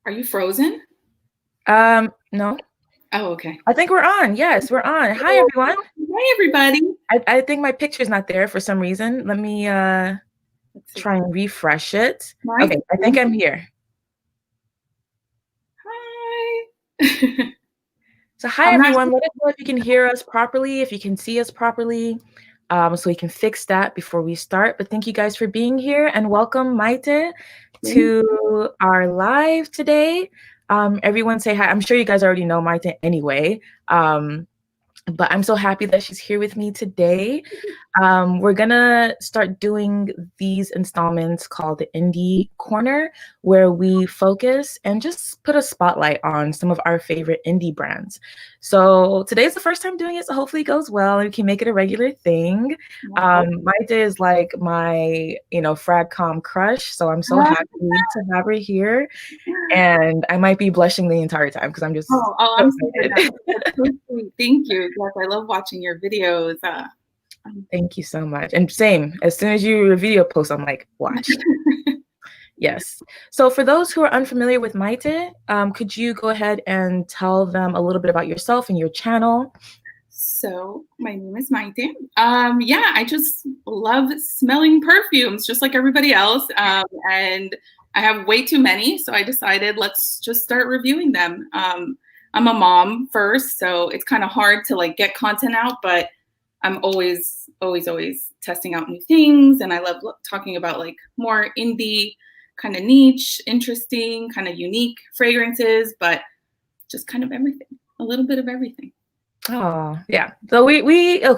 Are you frozen? No. Oh, okay. I think we're on. Yes, we're on. Hi, Oh, everyone. hi, everybody. I think my picture's not there for some reason. Let me Let's see. try and refresh it. Nice. Okay, I think I'm here. Hi. So hi, I'm not everyone. Let us know if you can hear us properly, if you can see us properly, so we can fix that before we start. But thank you guys for being here and welcome, Maite, to our live today. Everyone say hi. I'm sure you guys already know Maite anyway. But I'm so happy that she's here with me today. We're gonna start doing these installments called the Indie Corner, where we focus and just put a spotlight on some of our favorite indie brands. So today's the first time doing it, so hopefully it goes well and we can make it a regular thing. Maite is like my, Fragcom crush, so I'm so happy to have her here. And I might be blushing the entire time because I'm just I'm so excited. That's so sweet. Thank you. Yes, I love watching your videos. Thank you so much. And same, as soon as you video post, I'm like, watch. Yes. So for those who are unfamiliar with Maite, could you go ahead and tell them a little bit about yourself and your channel? So my name is Maite. Yeah, I just love smelling perfumes just like everybody else. And I have way too many, so I decided let's just start reviewing them. I'm a mom first, so it's kind of hard to like get content out, but I'm always testing out new things, and I love talking about like more indie, kind of niche, interesting, kind of unique fragrances, but just kind of everything, a little bit of everything. Oh, yeah. So okay,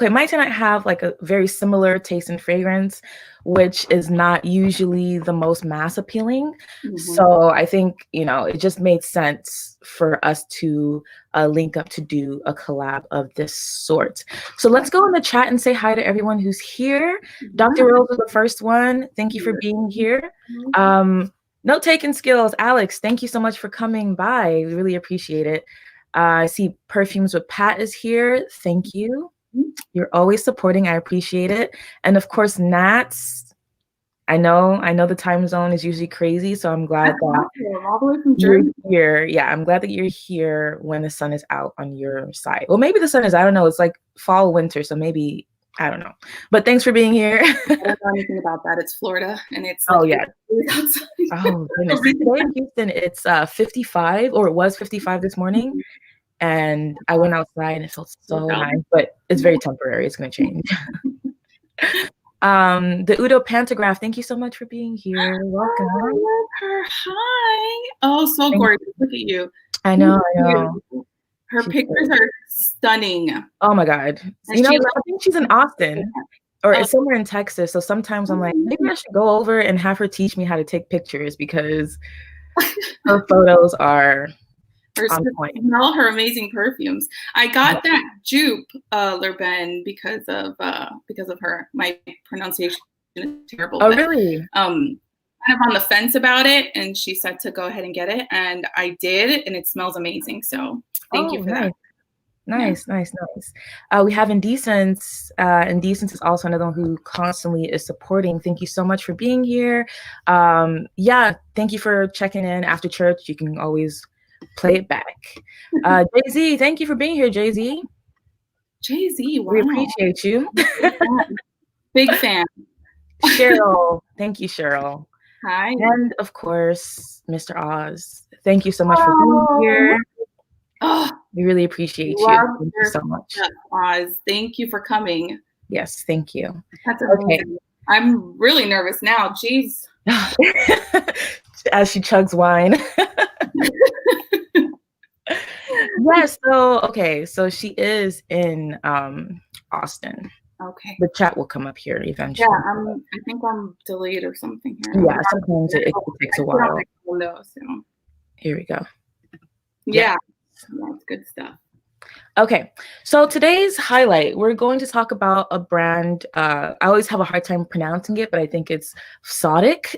Maite and I have like a very similar taste in fragrance, which is not usually the most mass appealing. So I think, it just made sense for us to link up to do a collab of this sort. So let's go in the chat and say hi to everyone who's here. Dr. Rose is the first one. Thank you for being here. Note-taking skills. Alex, thank you so much for coming by. We really appreciate it. I see Perfumes with Pat is here. Thank you. You're always supporting. I appreciate it. And of course, Nats. I know the time zone is usually crazy, so I'm glad that you're here. Yeah, I'm glad that you're here when the sun is out on your side. Well, maybe the sun is, I don't know, it's like fall, winter, so maybe, I don't know. But thanks for being here. I don't know anything about that. It's Florida, and it's like, yeah. Oh, goodness. Today in Houston, it's 55, or it was 55 this morning. And I went outside and it felt so nice, but it's very temporary. It's going to change. The Udo Pantograph, thank you so much for being here. Welcome. I love her. Hi. Oh, so gorgeous. Look at you. I know. Her pictures are stunning. Oh my God. I think she's in Austin or it's somewhere in Texas. So sometimes I'm like, maybe I should go over and have her teach me how to take pictures because her photos are all her amazing perfumes. I got that dupe Lerben because of her. My pronunciation is terrible. Oh, really? Kind of on the fence about it, and she said to go ahead and get it, and I did, and it smells amazing. So thank you for that. Nice. We have Indecence. Indecence is also another one who constantly is supporting. Thank you so much for being here. Thank you for checking in after church. You can always play it back. Jay-Z, thank you for being here, Jay-Z. Jay-Z, wow. We appreciate you. Big fan. Cheryl, thank you, Cheryl. Hi. And of course, Mr. Oz, thank you so much for being here. We really appreciate you. Thank you so much. Oz, thank you for coming. Yes, thank you. That's amazing. I'm really nervous now. Jeez. As she chugs wine. Yes. So she is in Austin. Okay. The chat will come up here eventually. Yeah, I think I'm delayed or something here. Yeah, sometimes it takes a while. Here we go. Yeah, that's good stuff. Okay, so today's highlight, we're going to talk about a brand. I always have a hard time pronouncing it, but I think it's Fzotic.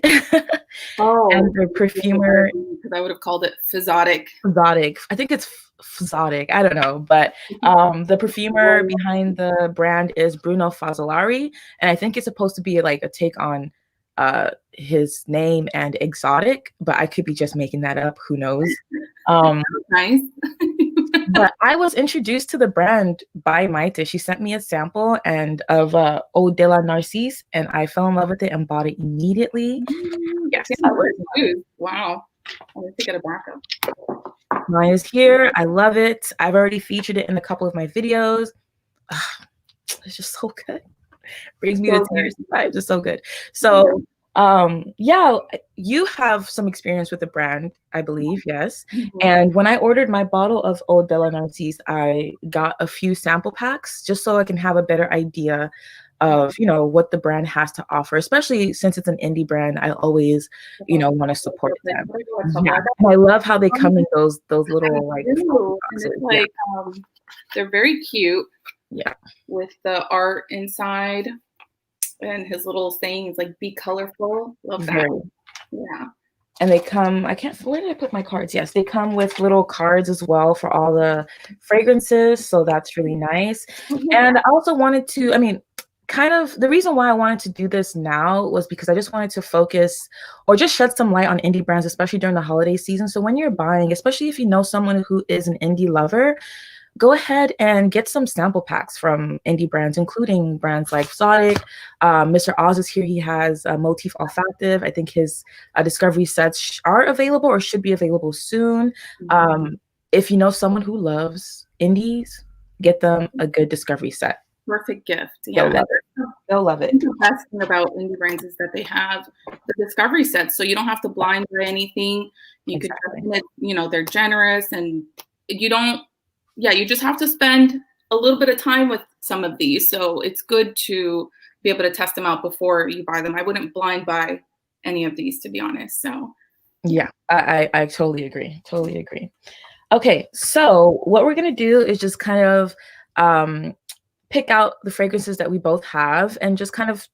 And the perfumer. Because I would have called it Fzotic. Fzotic. I think it's Fzotic. I don't know, but the perfumer behind the brand is Bruno Fazzolari, and I think it's supposed to be like a take on his name and Exotic, but I could be just making that up. Who knows? Nice. But I was introduced to the brand by Maite. She sent me a sample and of Eau de la Narcisse, and I fell in love with it and bought it immediately. Yes, I was. Wow. I have to get a backup. Mine is here. I love it. I've already featured it in a couple of my videos. It's just so good. Brings me to tears. It's just so good. So yeah, you have some experience with the brand, I believe, yes. And when I ordered my bottle of Eau de la Narcisse, I got a few sample packs just so I can have a better idea of, you know, what the brand has to offer, especially since it's an indie brand. I always, you know, want to support them. Yeah. And I love how they come in those little like boxes. It's like they're very cute. Yeah. With the art inside. And his little sayings like "be colorful." Love that. Yeah. And they come. I can't. Where did I put my cards? Yes, they come with little cards as well for all the fragrances. So that's really nice. And I also wanted to. I mean, kind of the reason why I wanted to do this now was because I just wanted to focus or just shed some light on indie brands, especially during the holiday season. So when you're buying, especially if you know someone who is an indie lover, go ahead and get some sample packs from indie brands, including brands like Fzotic. Mr. Oz is here. He has Motif Olfactive. I think his discovery sets are available or should be available soon. If you know someone who loves indies, get them a good discovery set. Perfect gift. Yeah, they'll love it. The best thing about indie brands is that they have the discovery sets, so you don't have to blind buy anything. You could, you know, they're generous, and you don't. Yeah, you just have to spend a little bit of time with some of these. So it's good to be able to test them out before you buy them. I wouldn't blind buy any of these, to be honest. So yeah, I totally agree. Totally agree. Okay, so what we're going to do is just kind of pick out the fragrances that we both have and just kind of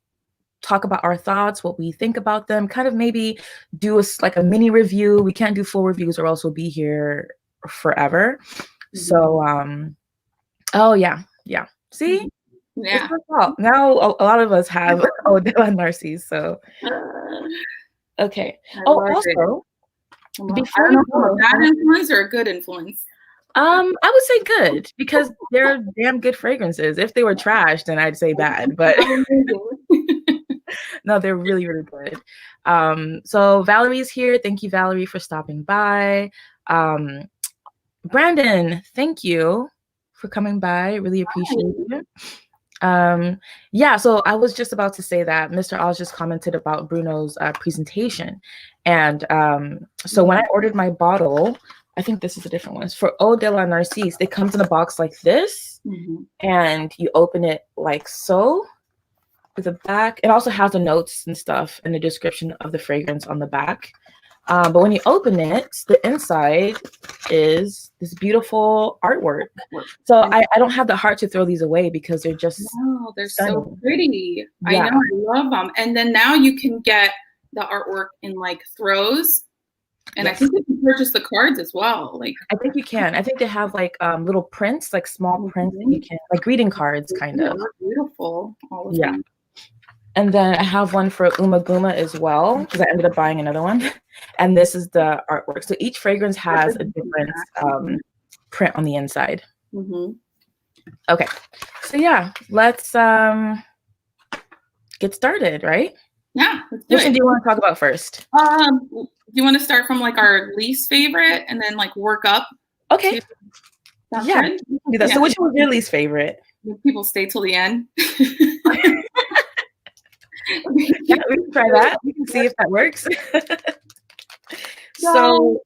talk about our thoughts, what we think about them, kind of maybe do like a mini review. We can't do full reviews or else we'll be here forever. So, oh yeah. See, yeah. Now a lot of us have Eau de la Narcisse. So, okay. Also, before I don't know if a bad influence or a good influence. I would say good because they're damn good fragrances. If they were trash, then I'd say bad. But no, they're really, really good. So Valerie's here. Thank you, Valerie, for stopping by. Brandon, thank you for coming by. Really appreciate it. Yeah, so I was just about to say that Mr. Oz just commented about Bruno's presentation. And so when I ordered my bottle, I think this is a different one. It's for Eau de la Narcisse. It comes in a box like this, and you open it like so with the back. It also has the notes and stuff and the description of the fragrance on the back. But when you open it, the inside is this beautiful artwork. So I don't have the heart to throw these away because they're just they're stunning. So pretty. Yeah. I know, I love them. And then now you can get the artwork in like throws. And I think you can purchase the cards as well. Like I think you can. I think they have like little prints, like small prints that you can, like greeting cards kind of. Beautiful. All of them. And then I have one for Umaguma as well because I ended up buying another one. And this is the artwork. So each fragrance has a different print on the inside. Okay. So yeah, let's get started, right? Yeah. Which one do you want to talk about first? Do you want to start from like our least favorite and then like work up? Okay. Yeah. Do that. So which one was your least favorite? People stay till the end. Yeah, we can try that. We can see if that works. So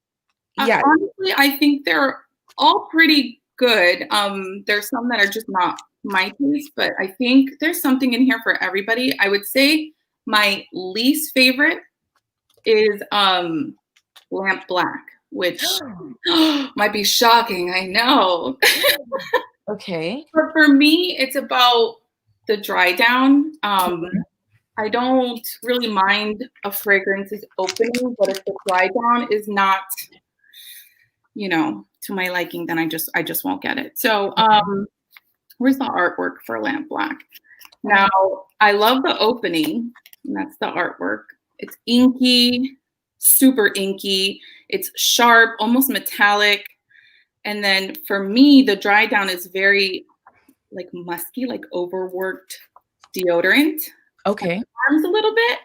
yeah. Honestly, I think they're all pretty good. There's some that are just not my taste, but I think there's something in here for everybody. I would say my least favorite is Lamp Black, which might be shocking. I know. Okay. But for me, it's about the dry down. I don't really mind a fragrance's opening, but if the dry down is not, you know, to my liking, then I just won't get it. So where's the artwork for Lamp Black? Now, I love the opening. And that's the artwork. It's inky, super inky. It's sharp, almost metallic. And then for me, the dry down is very like musky, like overworked deodorant. Okay. Arms a little bit.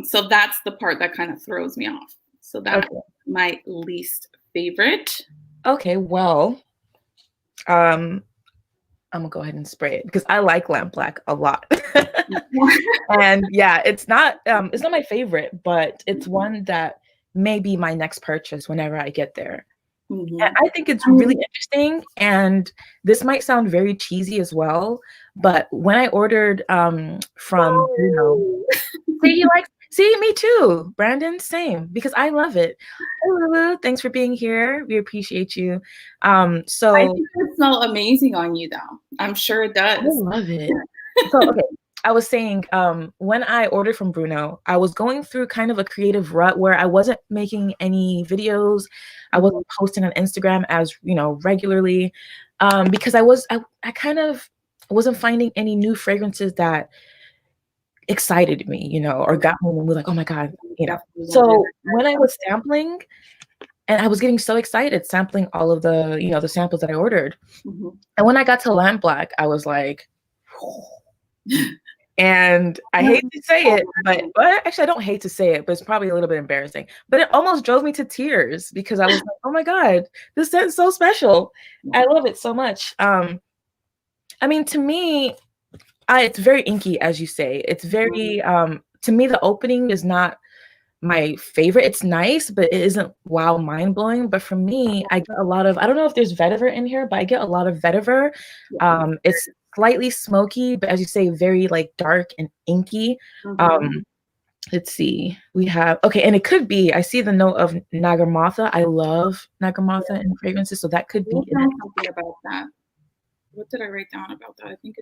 So that's the part that kind of throws me off. So that's my least favorite. Okay, well, I'm gonna go ahead and spray it because I like lamp black a lot. And yeah, it's not my favorite, but it's one that may be my next purchase whenever I get there. And I think it's really interesting, and this might sound very cheesy as well, but when I ordered from see, me too, Brandon, same, because I love it. Hey, Lulu, thanks for being here. We appreciate you. So I think it smells amazing on you, though. I'm sure it does. I love it. So okay, I was saying, when I ordered from Bruno, I was going through kind of a creative rut where I wasn't making any videos. I wasn't posting on Instagram as, regularly, because I kind of wasn't finding any new fragrances that excited me, or got me and was like, oh my God, So when I was sampling, and I was getting so excited sampling all of the, the samples that I ordered. And when I got to Lamp Black, I was like, and I hate to say it, but actually I don't hate to say it, but it's probably a little bit embarrassing. But it almost drove me to tears because I was like, oh my God, this scent is so special. I love it so much. I mean, to me, it's very inky, as you say. It's very, to me, the opening is not my favorite. It's nice, but it isn't wow, mind-blowing. But for me, I get a lot of, I don't know if there's vetiver in here, but I get a lot of vetiver. It's slightly smoky, but as you say, very like dark and inky. Let's see, we have, and it could be, I see the note of Nagarmotha. I love Nagarmotha in fragrances, so that could be something about that. What did I write down about that? I think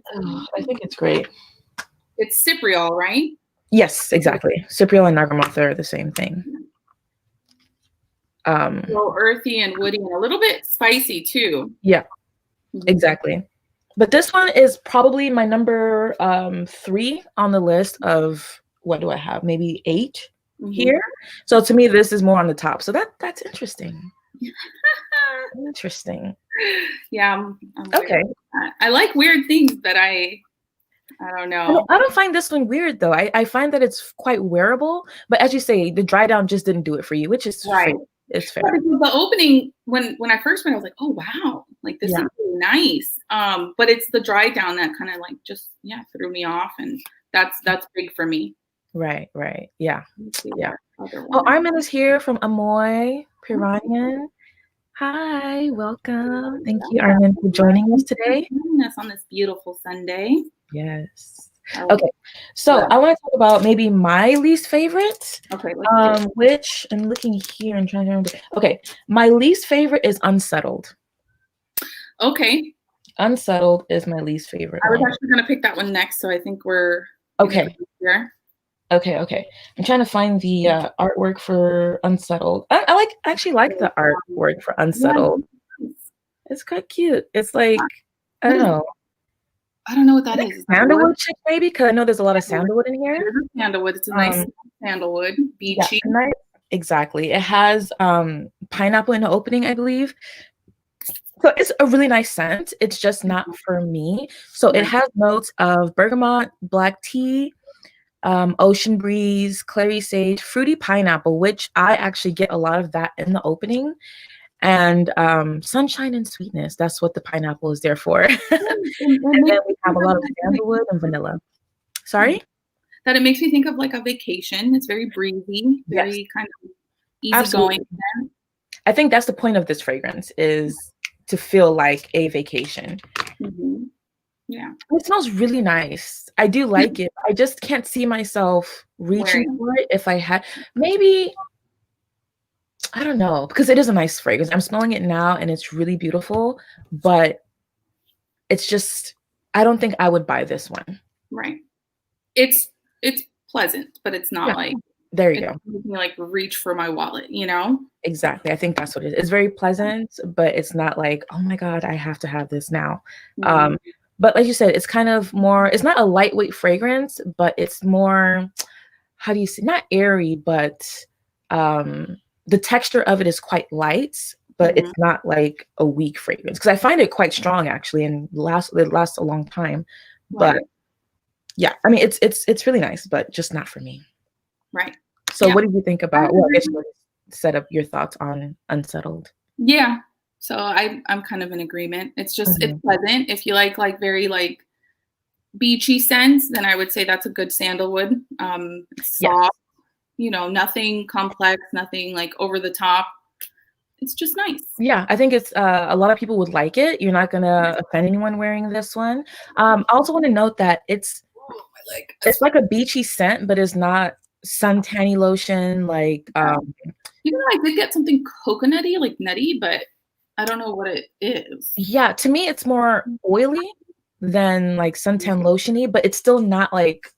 it's great. It's Cypriol, right? Yes, exactly. Cypriol and Nagarmotha are the same thing. So earthy and woody and a little bit spicy too. Yeah, exactly. But this one is probably my number 3 on the list of, what do I have? Maybe 8 here. So to me, this is more on the top. So that's interesting. Interesting. Yeah. I'm okay. I like weird things that I don't know. I don't find this one weird though. I find that it's quite wearable, but as you say, the dry down just didn't do it for you, which is right. Fair. It's fair. The opening, when I first went, I was like, oh wow, like this is really nice. But it's the dry down that kind of like just threw me off, and that's big for me. Right. Yeah. Oh, Armin is here from Amoy Piranian. Hi, welcome. Thank you, Armin, for joining us today. Joining us on this beautiful Sunday. Yes. Okay, so I want to talk about maybe my least favorite. Okay. Which I'm looking here and trying to remember. Okay, my least favorite is Unsettled. Okay. Unsettled is my least favorite. I was actually going to pick that one next, so I think we're okay. Here. Okay. I'm trying to find the artwork for Unsettled. I actually like the artwork for Unsettled. Yeah. It's quite cute. It's like, I don't know. I don't know what that is. Sandalwood chick, maybe? Because I know there's a lot of sandalwood in here. Sandalwood. It's a nice sandalwood, beachy. Yeah, nice. Exactly. It has pineapple in the opening, I believe. So it's a really nice scent. It's just not for me. So it has notes of bergamot, black tea, ocean breeze, clary sage, fruity pineapple, which I actually get a lot of that in the opening. And sunshine and sweetness. That's what the pineapple is there for. And then we have a lot of sandalwood and vanilla. Sorry? That it makes me think of like a vacation. It's very breezy, very kind of easygoing. I think that's the point of this fragrance, is to feel like a vacation. Yeah. It smells really nice. I do like it. I just can't see myself reaching for it if I had. Maybe, I don't know, because it is a nice fragrance. I'm smelling it now and it's really beautiful, but it's just, I don't think I would buy this one. Right. It's pleasant, but it's not like, there you go. Like reach for my wallet, Exactly. I think that's what it is. It's very pleasant, but it's not like, oh my God, I have to have this now. But like you said, it's kind of more, it's not a lightweight fragrance, but it's more, how do you say, not airy, but the texture of it is quite light, but it's not like a weak fragrance. Because I find it quite strong actually, and it lasts a long time. But yeah, I mean, it's really nice, but just not for me. Right. So what did you think about, well, I guess you set up your thoughts on Unsettled? Yeah. So I'm kind of in agreement. It's just, it's pleasant. If you like very like beachy scents, then I would say that's a good sandalwood. Soft, you know, nothing complex, nothing like over the top. It's just nice. Yeah, I think it's a lot of people would like it. You're not gonna offend anyone wearing this one. I also want to note that it's like a beachy scent, but it's not suntanny lotion. Like even though I did get something coconutty, like nutty, but I don't know what it is. Yeah, to me it's more oily than like suntan lotiony, but it's still not like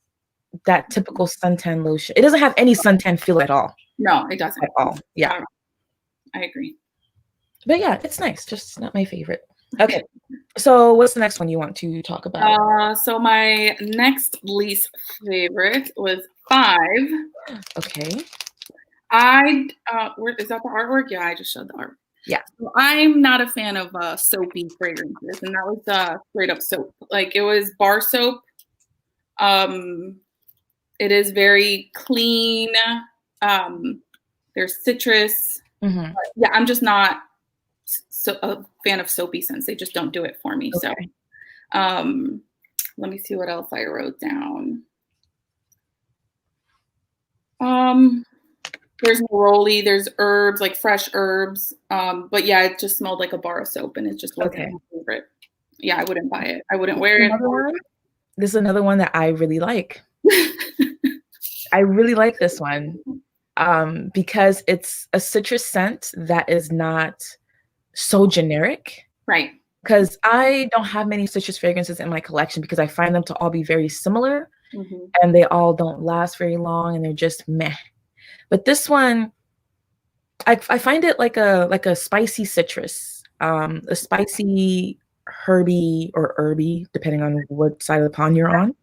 that typical suntan lotion. It doesn't have any suntan feel at all. No, it doesn't at all. Yeah, I agree. But yeah, it's nice. Just not my favorite. Okay, so what's the next one you want to talk about? So my next least favorite was 5. Okay. Where is that the artwork? Yeah, I just showed the art. Yeah. So I'm not a fan of soapy fragrances, and that was straight up soap. Like it was bar soap. It is very clean. There's citrus. Yeah, I'm just not a fan of soapy scents. They just don't do it for me. Okay. So let me see what else I wrote down. There's neroli, there's herbs, like fresh herbs. But yeah, it just smelled like a bar of soap, and it just wasn't my favorite. Yeah, I wouldn't buy it. I wouldn't wear it. This is another one that I really like. I really like this one because it's a citrus scent that is not so generic. Right. Because I don't have many citrus fragrances in my collection because I find them to all be very similar and they all don't last very long and they're just meh. But this one, I find it like a spicy citrus, a spicy herby or herby, depending on what side of the pond you're on,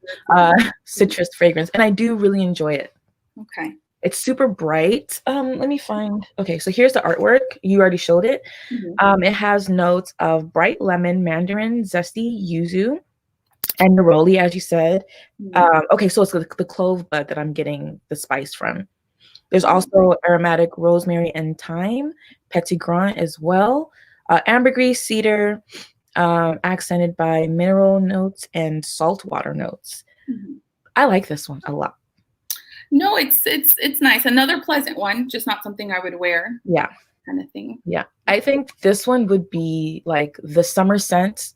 citrus fragrance. And I do really enjoy it. Okay. It's super bright. Let me find, okay, so here's the artwork. You already showed it. It has notes of bright lemon, mandarin, zesty, yuzu, and neroli, as you said. Okay, so it's the clove bud that I'm getting the spice from. There's also aromatic rosemary and thyme, petit grain as well, ambergris, cedar, accented by mineral notes and saltwater notes. I like this one a lot. No, it's nice. Another pleasant one, just not something I would wear. Yeah. Kind of thing. Yeah. I think this one would be like the summer scent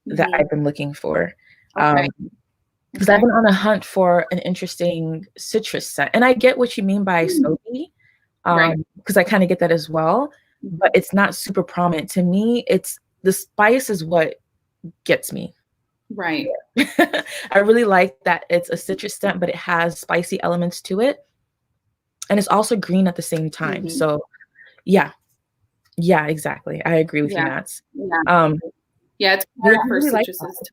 that I've been looking for. Because I've been on a hunt for an interesting citrus scent. And I get what you mean by soapy. Because I kind of get that as well. But it's not super prominent. To me, it's the spice is what gets me. Right. I really like that it's a citrus scent, but it has spicy elements to it. And it's also green at the same time. So yeah. Yeah, exactly. I agree with you, Nats. Yeah, it's hard for citruses to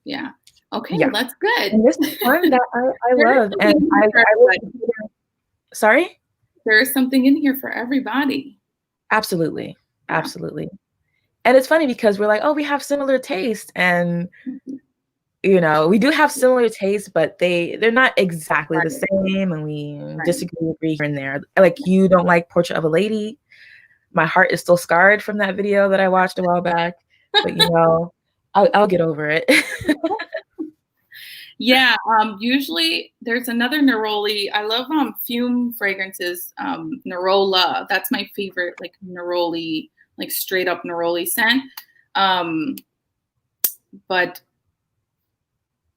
Yeah. Okay, that's good. And this is one that I love. And sorry? There is something in here for everybody. Absolutely. Absolutely. And it's funny because we're like, oh, we have similar taste. And, you know, we do have similar taste, but they're not exactly the same. And we disagree, agree here and there. Like, you don't like Portrait of a Lady. My heart is still scarred from that video that I watched a while back. But, you know, I'll get over it. Yeah, usually there's another neroli. I love fume fragrances, Nerola. That's my favorite, like neroli, like straight up neroli scent. But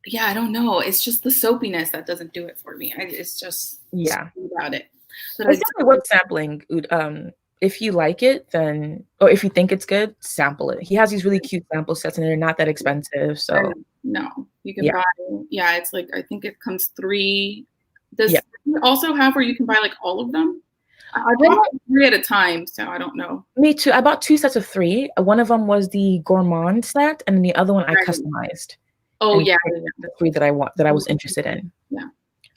yeah, I don't know. It's just the soapiness that doesn't do it for me. It's just about it. But it's definitely worth sampling. If you like it, then, or if you think it's good, sample it. He has these really cute sample sets and they're not that expensive. So no, you can buy, it's like, I think it comes 3. Does you also have where you can buy like all of them? I bought 3 at a time, so I don't know. Me too. I bought 2 sets of 3. One of them was the gourmand set, and the other one I customized. Oh, yeah. The 3 that I was interested in. Yeah.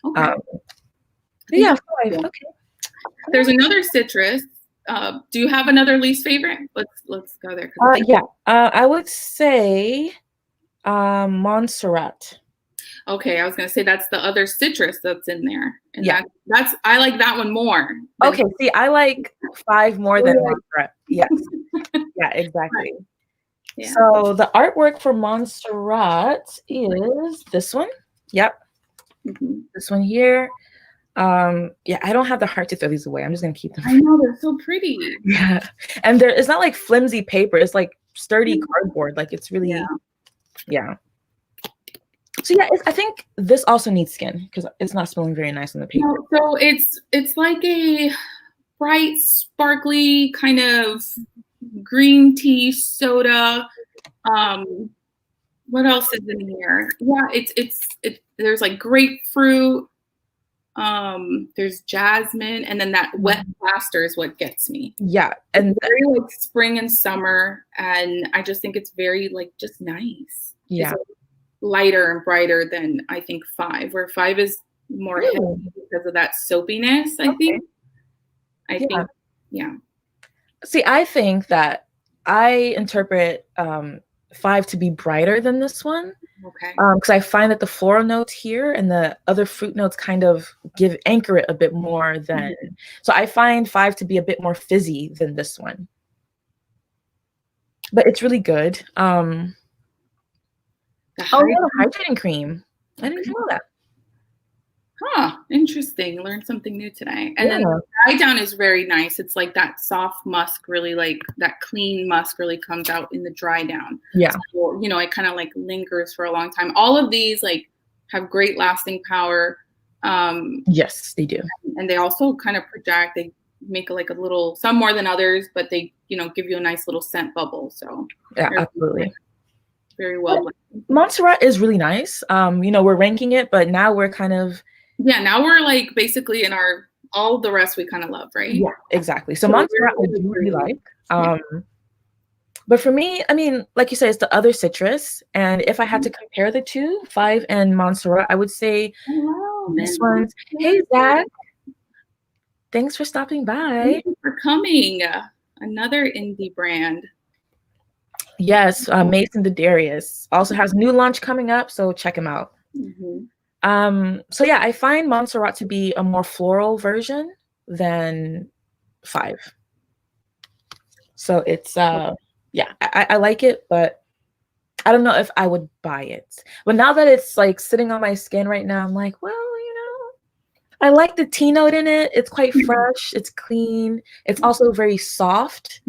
Okay. Yeah, 5. Okay. There's another citrus. Do you have another least favorite? Let's go there. Yeah. I would say Montserrat. Okay, I was gonna say that's the other citrus that's in there, and that's I like that one more. Okay, see, I like 5 more than Montserrat. Yes, yeah, exactly. Right. Yeah. So the artwork for Montserrat is this one. Yep, this one here. Yeah, I don't have the heart to throw these away. I'm just gonna keep them. I know, they're so pretty. Yeah, and it's not like flimsy paper. It's like sturdy cardboard. Like it's really, yeah. So yeah, I think this also needs skin because it's not smelling very nice on the paper. No, so it's like a bright, sparkly kind of green tea soda. What else is in here? Yeah, it's there's like grapefruit. There's jasmine, and then that wet plaster is what gets me. Yeah, and it's very like spring and summer, and I just think it's very like just nice. Yeah. It's lighter and brighter than I think 5, where 5 is more heavy because of that soapiness. I think. See, I think that I interpret 5 to be brighter than this one. Okay. Because I find that the floral notes here and the other fruit notes kind of anchor it a bit more than. So I find 5 to be a bit more fizzy than this one. But it's really good. The hydrating cream. I didn't know that. Huh, interesting. Learned something new today. And then the dry down is very nice. It's like that soft musk, really like that clean musk really comes out in the dry down. Yeah. So, you know, it kind of like lingers for a long time. All of these like have great lasting power. Yes, they do. And they also kind of project. They make like a little, some more than others, but they, you know, give you a nice little scent bubble. So yeah, absolutely. Very well. Montserrat is really nice. You know, we're ranking it, but now we're kind of now we're like basically in our all the rest we kind of love, right? Yeah, exactly. So Montserrat I do really like. But for me, I mean, like you said, it's the other citrus. And if I had to compare the 2, 5 and Montserrat, I would say this one's. Hey, Zach. Thanks for stopping by. Thank you for coming. Another indie brand. Yes, Mason Darius also has new launch coming up, so check him out. So yeah, I find Montserrat to be a more floral version than 5. So it's yeah, I like it, but I don't know if I would buy it. But now that it's like sitting on my skin right now, I'm like, well, you know, I like the tea note in it. It's quite fresh. It's clean. It's also very soft.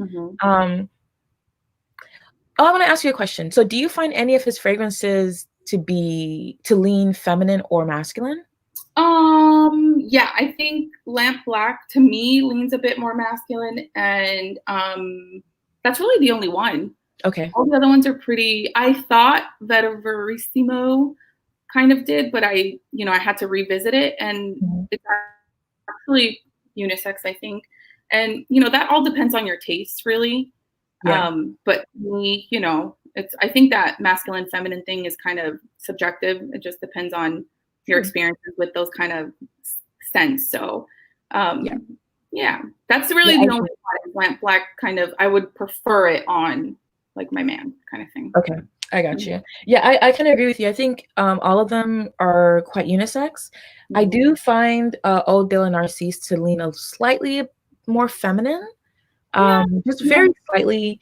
I want to ask you a question. So do you find any of his fragrances to lean feminine or masculine? Yeah, I think Lamp Black to me leans a bit more masculine, and that's really the only one. Okay. All the other ones are pretty. I thought Vetiverissimo kind of did, but I had to revisit it, and it's actually unisex, I think. And that all depends on your taste, really. Yeah. But me, I think that masculine feminine thing is kind of subjective. It just depends on your experiences with those kind of scents. So yeah, that's really the only one. Lamp Black kind of, I would prefer it on like my man kind of thing. Okay, I got you. Yeah, I kind of agree with you. I think all of them are quite unisex. I do find Eau de la Narcisse to lean a slightly more feminine. Just very slightly,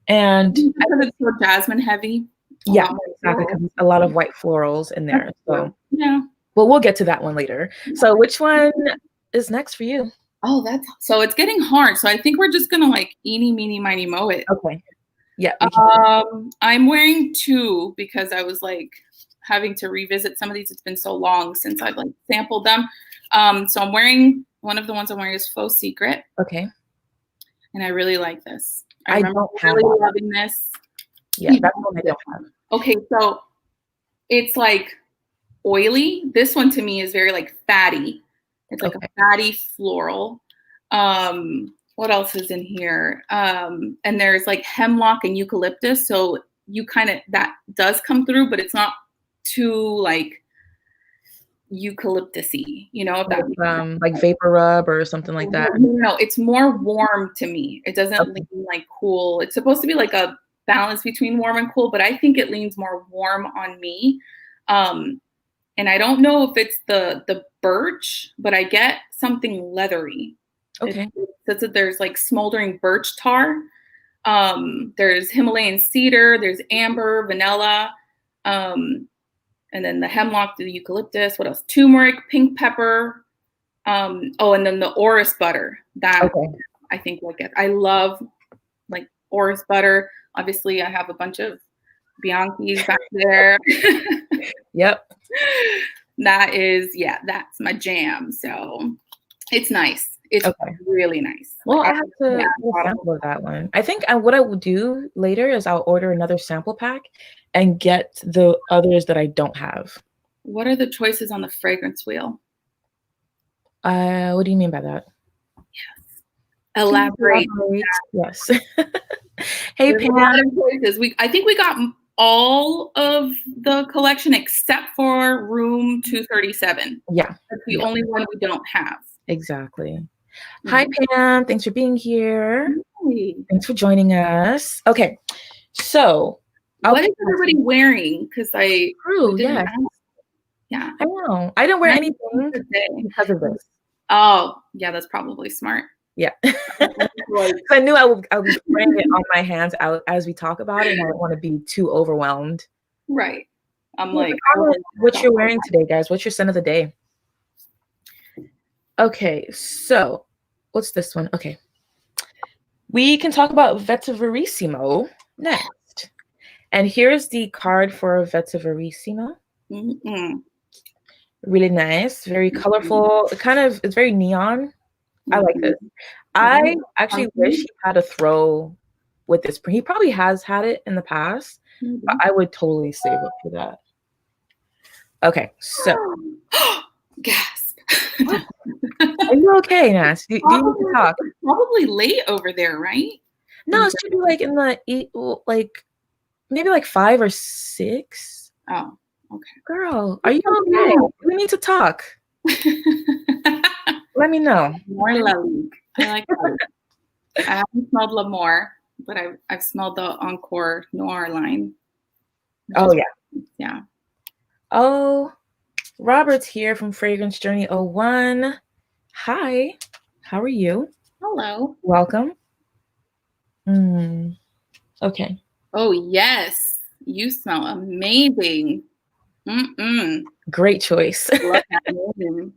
and because it's so jasmine heavy. Yeah, exactly. Because a lot of white florals in there. So yeah. Well, we'll get to that one later. So which one is next for you? Oh, so it's getting hard. So I think we're just gonna like eeny, meeny, miny, moe it. Okay. Yeah. I'm wearing 2 because I was like having to revisit some of these. It's been so long since I've like sampled them. So I'm wearing one of the ones I'm wearing is Faux Secret. Okay. And I really like this. I remember really loving this. Yeah, that's one I don't have. Okay, so it's like oily. This one to me is very like fatty. It's like a fatty floral. What else is in here? And there's like hemlock and eucalyptus. So you that does come through, but it's not too like eucalyptusy, if that makes sense. Like vapor rub or something like that. No, it's more warm to me. It doesn't lean like cool. It's supposed to be like a balance between warm and cool, but I think it leans more warm on me. And I don't know if it's the birch, but I get something leathery. Okay. There's like smoldering birch tar. There's Himalayan cedar. There's amber, vanilla, and then the hemlock, the eucalyptus. What else? Turmeric, pink pepper. And then the orris butter. That I think I love like orris butter. Obviously, I have a bunch of Bianchis back there. Yep. That's my jam. So it's nice. It's really nice. Well, I have to get a sample of that one. I think what I will do later is I'll order another sample pack and get the others that I don't have. What are the choices on the fragrance wheel? What do you mean by that? Yes. Elaborate. Yes. Hey, Pam. I think we got all of the collection except for room 237. Yeah. That's the only one we don't have. Exactly. Hi, Pam. Thanks for being here. Hi. Thanks for joining us. Okay. So what is everybody wearing? Because I yeah. I know. I didn't wear anything because of this. Oh, yeah, that's probably smart. Yeah. I knew I would bring it on my hands out as we talk about it, and I don't want to be too overwhelmed. Right. I'm what you're wearing today, guys. What's your scent of the day? Okay, so what's this one? Okay. We can talk about Vetiverissimo next. And here's the card for Vetiverissimo. Really nice, very colorful. It's very neon. I like this. I actually wish he had a throw with this. He probably has had it in the past, but I would totally save it for that. Okay, so. Gasp. Are you okay, Nas? Do you need to talk? Probably late over there, right? No, it should be like in the maybe like 5 or 6. Oh, okay. Girl, are you okay? We need to talk. Let me know. More La Ligue. I like that. I haven't smelled L'Amour, but I've smelled the Encore Noir line. Oh, yeah. Yeah. Oh, Robert's here from Fragrance Journey 01. Hi. How are you? Hello. Welcome. Okay. Oh, yes. You smell amazing. Great choice. Love that.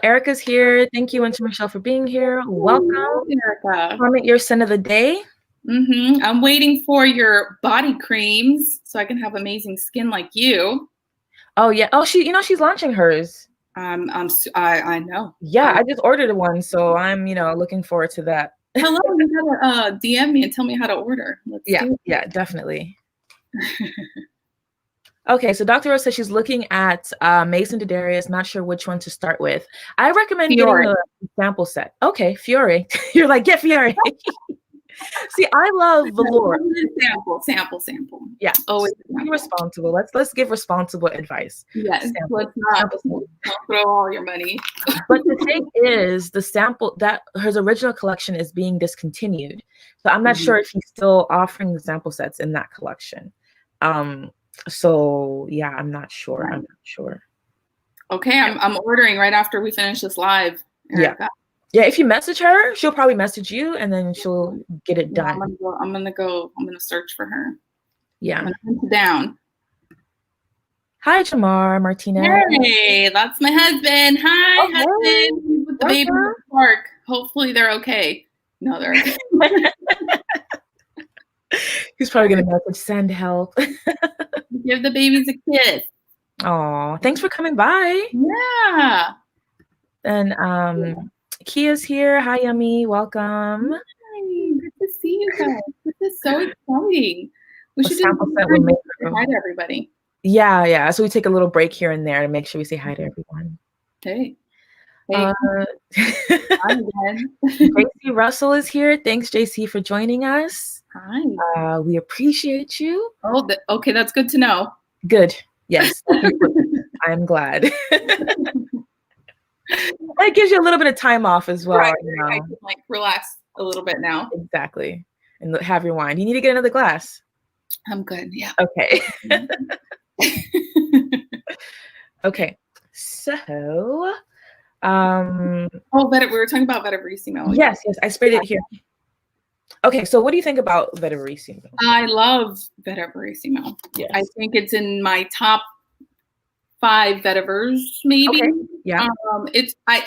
Erica's here. Thank you, and to Michelle, for being here. Welcome, Erica. Comment your scent of the day. I'm waiting for your body creams so I can have amazing skin like you. Oh yeah. Oh, she's launching hers. I know. Yeah, I just ordered one, so I'm looking forward to that. Hello, you gotta DM me and tell me how to order. Yeah, definitely. Okay, so Dr. Rose says she's looking at Mason Didarius, not sure which one to start with. I recommend Fiore. getting a sample set. Okay, Fiore. You're like, get Fiore. See, I love velour. Sample. Yeah. Always be responsible. Let's give responsible advice. Yes. Let's not throw all your money. But the thing is, the sample that his original collection is being discontinued. So I'm not sure if he's still offering the sample sets in that collection. So yeah, I'm not sure. Right. I'm not sure. Okay, I'm ordering right after we finish this live. Erica. Yeah, if you message her, she'll probably message you, and then she'll get it done. I'm gonna search for her. Yeah. I'm gonna hunt down. Hi, Jamar Martinez. Hey, that's my husband. Hi, husband. He's with the baby in the park. Hopefully they're okay. No, they're okay. He's probably gonna message send help. Give the babies a kiss. Oh, thanks for coming by. Yeah. And Kia's here. Hi, Yummy. Welcome. Hi. Good to see you guys. This is so exciting. We should say hi to everybody. Yeah. So we take a little break here and there to make sure we say hi to everyone. Hey. Hey, I'm again. JC Russell is here. Thanks, JC, for joining us. Hi. We appreciate you. Oh, okay, that's good to know. Good. Yes. I'm glad. It gives you a little bit of time off as well. Right. I can like relax a little bit now. Exactly. And have your wine. You need to get another glass. I'm good. Yeah. Okay. Okay. So, we were talking about Vetiverissimo. Yes, I sprayed it here. Okay, so what do you think about Vetiverissimo? I love Vetiverissimo. Yes. I think it's in my top 5 vetivers, maybe. Okay. Yeah.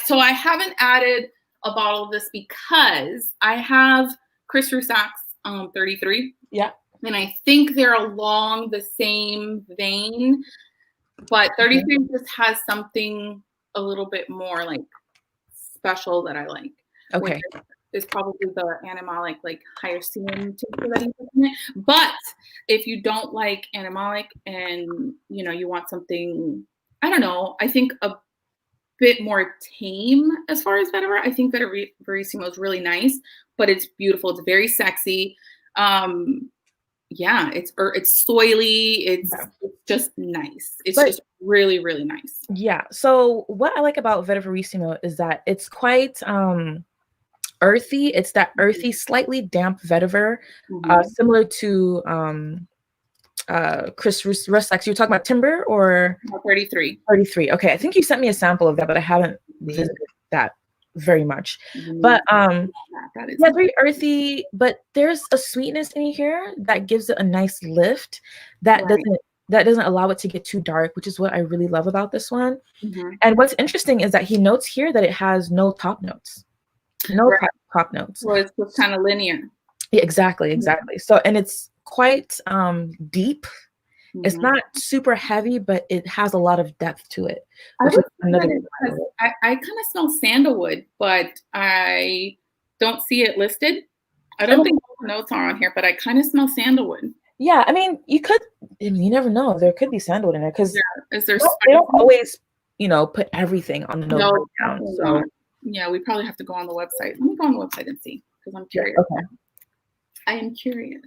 So I haven't added a bottle of this because I have Chris Rusak's 33. Yeah. And I think they're along the same vein, but 33 just has something a little bit more like special that I like. Okay. Is probably the animalic, like hyacinth that he's in it. But if you don't like animalic and you want something, I don't know, I think a bit more tame as far as vetiver. I think Vetiverissimo is really nice, but it's beautiful. It's very sexy. Yeah, it's soily. It's just nice. It's just really, really nice. Yeah. So what I like about Vetiverissimo is that it's quite earthy. It's that earthy, slightly damp vetiver, similar to Chris Rusak's. You were talking about Timber or 33. 33. Okay, I think you sent me a sample of that, but I haven't visited that very much. But yeah, very earthy, but there's a sweetness in here that gives it a nice lift that doesn't allow it to get too dark, which is what I really love about this one. And what's interesting is that he notes here that it has no top notes. No top notes. Well, it's just kind of linear. Yeah, exactly. So, and it's quite deep. It's not super heavy, but it has a lot of depth to it. I kind of smell sandalwood, but I don't see it listed. I don't think all the notes are on here, but I kind of smell sandalwood. Yeah, I mean, you never know. There could be sandalwood in there because they don't always, put everything on the note down. So. Yeah, we probably have to go on the website. Let me go on the website and see because I'm curious. Okay. I am curious.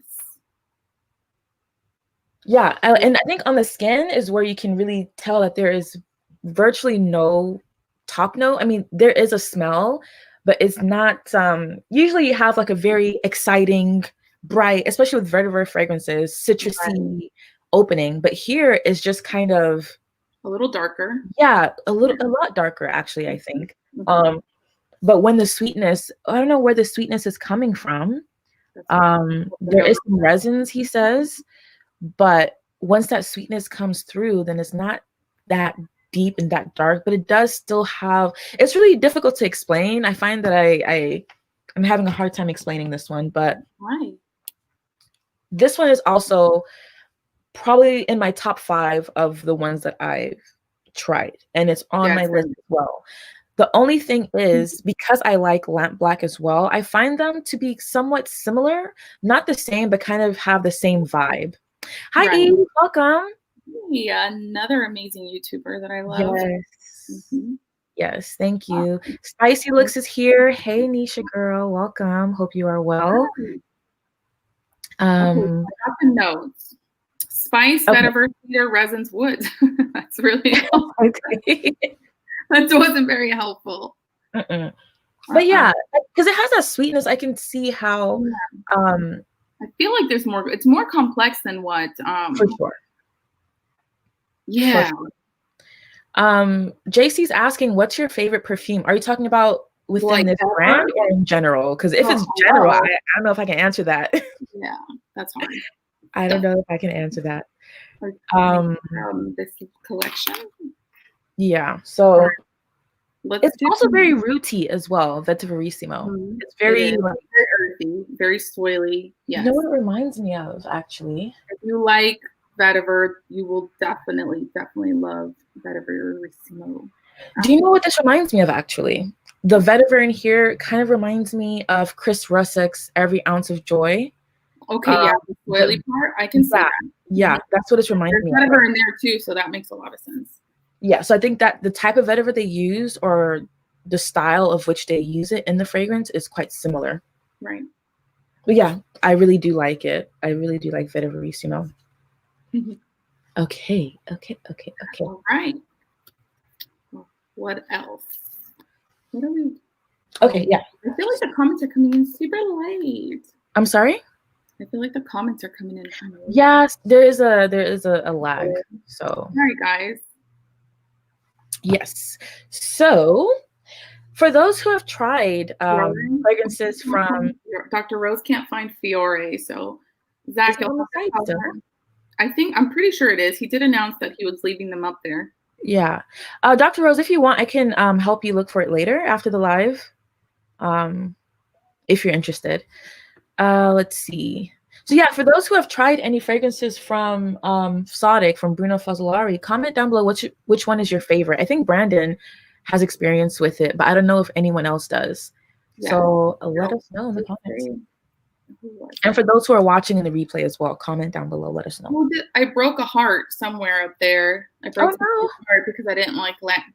Yeah, and I think on the skin is where you can really tell that there is virtually no top note. I mean, there is a smell, but it's not. Usually, you have like a very exciting, bright, especially with vetiver fragrances, citrusy opening. But here is just kind of a little darker. Yeah, a lot darker actually, I think. But when the sweetness, I don't know where the sweetness is coming from. There is some resins, he says, but once that sweetness comes through, then it's not that deep and that dark, but it does still have, it's really difficult to explain. I find that I'm having a hard time explaining this one, but this one is also probably in my top 5 of the ones that I've tried, and it's on my list as well. The only thing is, because I like lamp black as well, I find them to be somewhat similar, not the same, but kind of have the same vibe. Hi, Eve, welcome. Yeah, another amazing YouTuber that I love. Yes. Yes, thank you. Spicy Looks is here. Hey, Nisha girl, welcome. Hope you are well. I got the notes. Spice, vetiver, cedar, resins, wood. That's really helpful. That wasn't very helpful. But yeah, because it has that sweetness. I can see how. I feel like there's more. It's more complex than what. For sure. Yeah. For sure. JC's asking, "What's your favorite perfume?" Are you talking about within this brand or in general? Because if it's general, I don't know if I can answer that. Yeah, that's hard. I don't know if I can answer that. This collection. Yeah, so it's also very rooty as well. Vetiverissimo. It's very earthy, very soily. Yes. You know what it reminds me of, actually? If you like vetiver, you will definitely love Vetiverissimo. Do you know what this reminds me of, actually? The vetiver in here kind of reminds me of Chris Rusak's Every Ounce of Joy. Okay, the soily part, I can see that. Yeah, that's what it's reminding me of. There's vetiver in there too, so that makes a lot of sense. Yeah, so I think that the type of vetiver they use, or the style of which they use it in the fragrance is quite similar. Right. But yeah, I really do like it. I really do like Vetiverissimo. Okay. All right. What else? What are we? Okay, yeah. I feel like the comments are coming in super late. I'm sorry? I feel like the comments are coming in. Yes, there is a lag. So all right, guys. Yes. So for those who have tried fragrances from Dr. Rose can't find Fiore, so Zach, I'm pretty sure it is. He did announce that he was leaving them up there. Yeah. Dr. Rose, if you want, I can help you look for it later after the live. If you're interested. Let's see. So yeah, for those who have tried any fragrances from Fzotic, from Bruno Fazzolari, comment down below which one is your favorite. I think Brandon has experience with it, but I don't know if anyone else does. Yeah. So let us know in the comments. And for those who are watching in the replay as well, comment down below. Let us know. I broke a heart somewhere up there. I broke a heart because I didn't like black.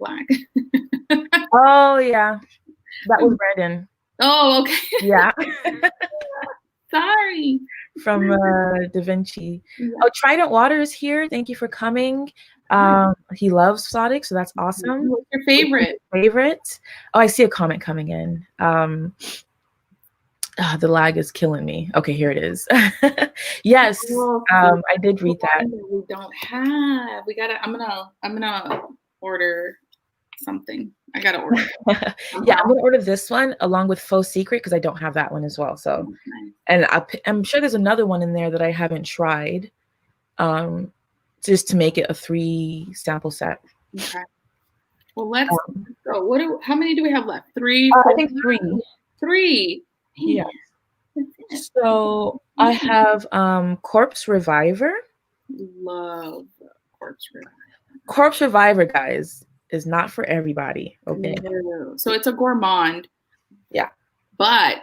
Oh yeah, that was Brandon. Oh, okay. Yeah. Sorry. From Da Vinci. Yeah. Oh, Trident Water is here. Thank you for coming. He loves Fzotic, so that's awesome. What's your favorite? Oh, I see a comment coming in. The lag is killing me. Okay, here it is. Yes, I did read that. We don't have. We gotta. I'm gonna order something. I gotta order. Yeah, I'm gonna order this one along with Faux Secret because I don't have that one as well. So, and I'm sure there's another one in there that I haven't tried, just to make it a 3 sample set. Okay. Well, let's go. How many do we have left? 3. I think 3. 3. Yeah. So I have Corpse Reviver. Love Corpse Reviver. Corpse Reviver, guys, is not for everybody. Okay. No. So it's a gourmand. Yeah. But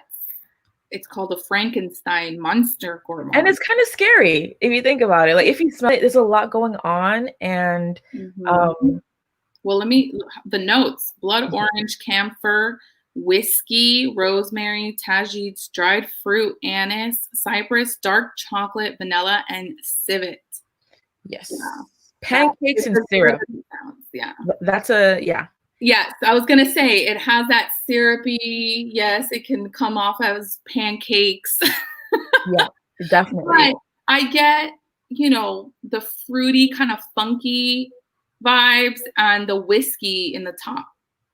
it's called a Frankenstein monster gourmand. And it's kind of scary if you think about it. Like if you smell it, there's a lot going on. And well, the notes: blood orange, camphor, whiskey, rosemary, tagines, dried fruit, anise, cypress, dark chocolate, vanilla, and civet. Yes. Yeah. Pancakes and syrup. Yeah. That's Yes, I was going to say it has that syrupy. Yes, it can come off as pancakes. Yeah, definitely. But I get, the fruity kind of funky vibes and the whiskey in the top.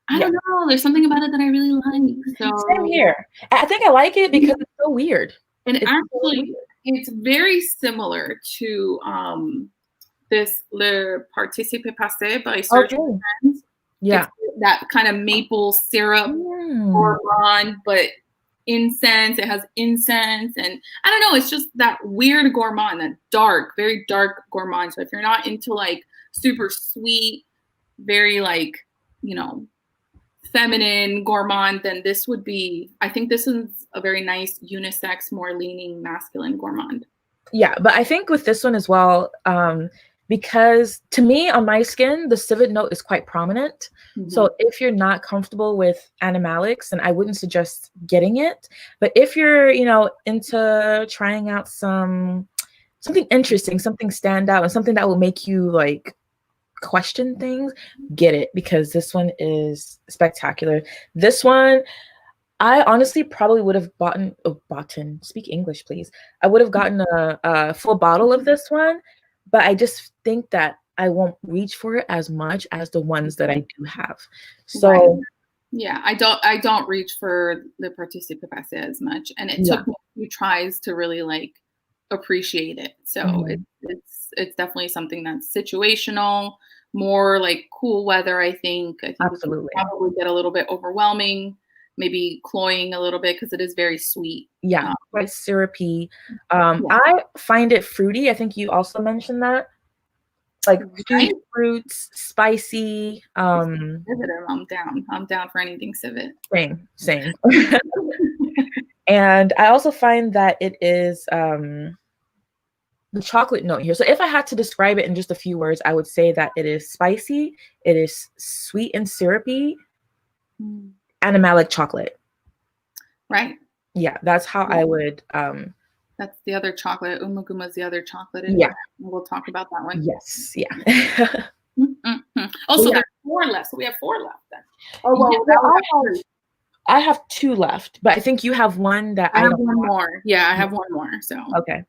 I don't know. There's something about it that I really like. So same here. I think I like it because it's so weird. And it's very similar to this Le Participe Passé by Serge Friends. Yeah. It's that kind of maple syrup gourmand, but incense. It has incense, and I don't know. It's just that weird gourmand, that dark, very dark gourmand. So if you're not into like super sweet, very like feminine gourmand, then this would be. I think this is a very nice unisex, more leaning masculine gourmand. Yeah, but I think with this one as well. Because to me, on my skin, the civet note is quite prominent. So if you're not comfortable with animalics, then I wouldn't suggest getting it. But if you're, into trying out something interesting, something stand out, and something that will make you like question things, get it, because this one is spectacular. This one, I honestly probably would have speak English, please. I would have gotten a full bottle of this one. But I just think that I won't reach for it as much as the ones that I do have. So yeah, I don't reach for Le Participe Passé as much, and it took me a few tries to really like appreciate it. So it's definitely something that's situational, more like cool weather. I think absolutely it probably get a little bit overwhelming, maybe cloying a little bit because it is very sweet. Yeah, quite syrupy. I find it fruity. I think you also mentioned that. Like stewed fruits, spicy. I'm down. I'm down for anything civet. Same. And I also find that it is the chocolate note here. So if I had to describe it in just a few words, I would say that it is spicy, it is sweet and syrupy, animalic chocolate. Right. Yeah, that's how I would. That's the other chocolate. Umaguma is the other chocolate. Yeah. We'll talk about that one. Yes. Yeah. Also, yeah. there's 4 left. So we have 4 left then. Oh, well, I have 2 left, but I think you have one that I have don't one want. more. Yeah, I have one more. So okay.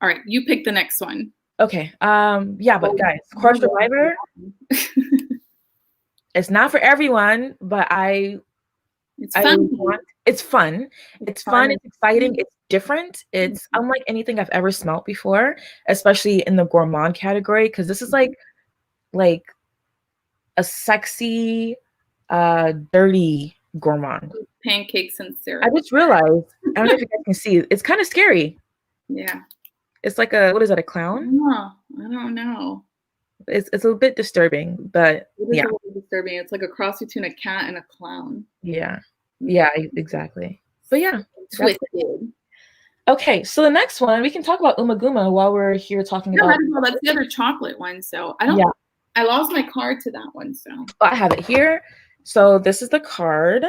All right, you pick the next one. Okay. Yeah, but guys, Corpse Reviver. It's not for everyone, but it's fun. It's fun. It's fun. It's exciting. It's different. It's unlike anything I've ever smelled before, especially in the gourmand category, because this is like a sexy, dirty gourmand. Pancakes and syrup. I just realized, I don't know if you guys can see, it's kind of scary. Yeah. It's like what is that, a clown? I don't know. It's a bit disturbing, but yeah. It is a little disturbing. It's like a cross between a cat and a clown. Yeah. Yeah, exactly. But yeah. Twisted. Okay, so the next one, we can talk about Umaguma while we're here talking about. No, that's the other chocolate one. So I don't. Yeah. I lost my card to that one. So I have it here. So this is the card.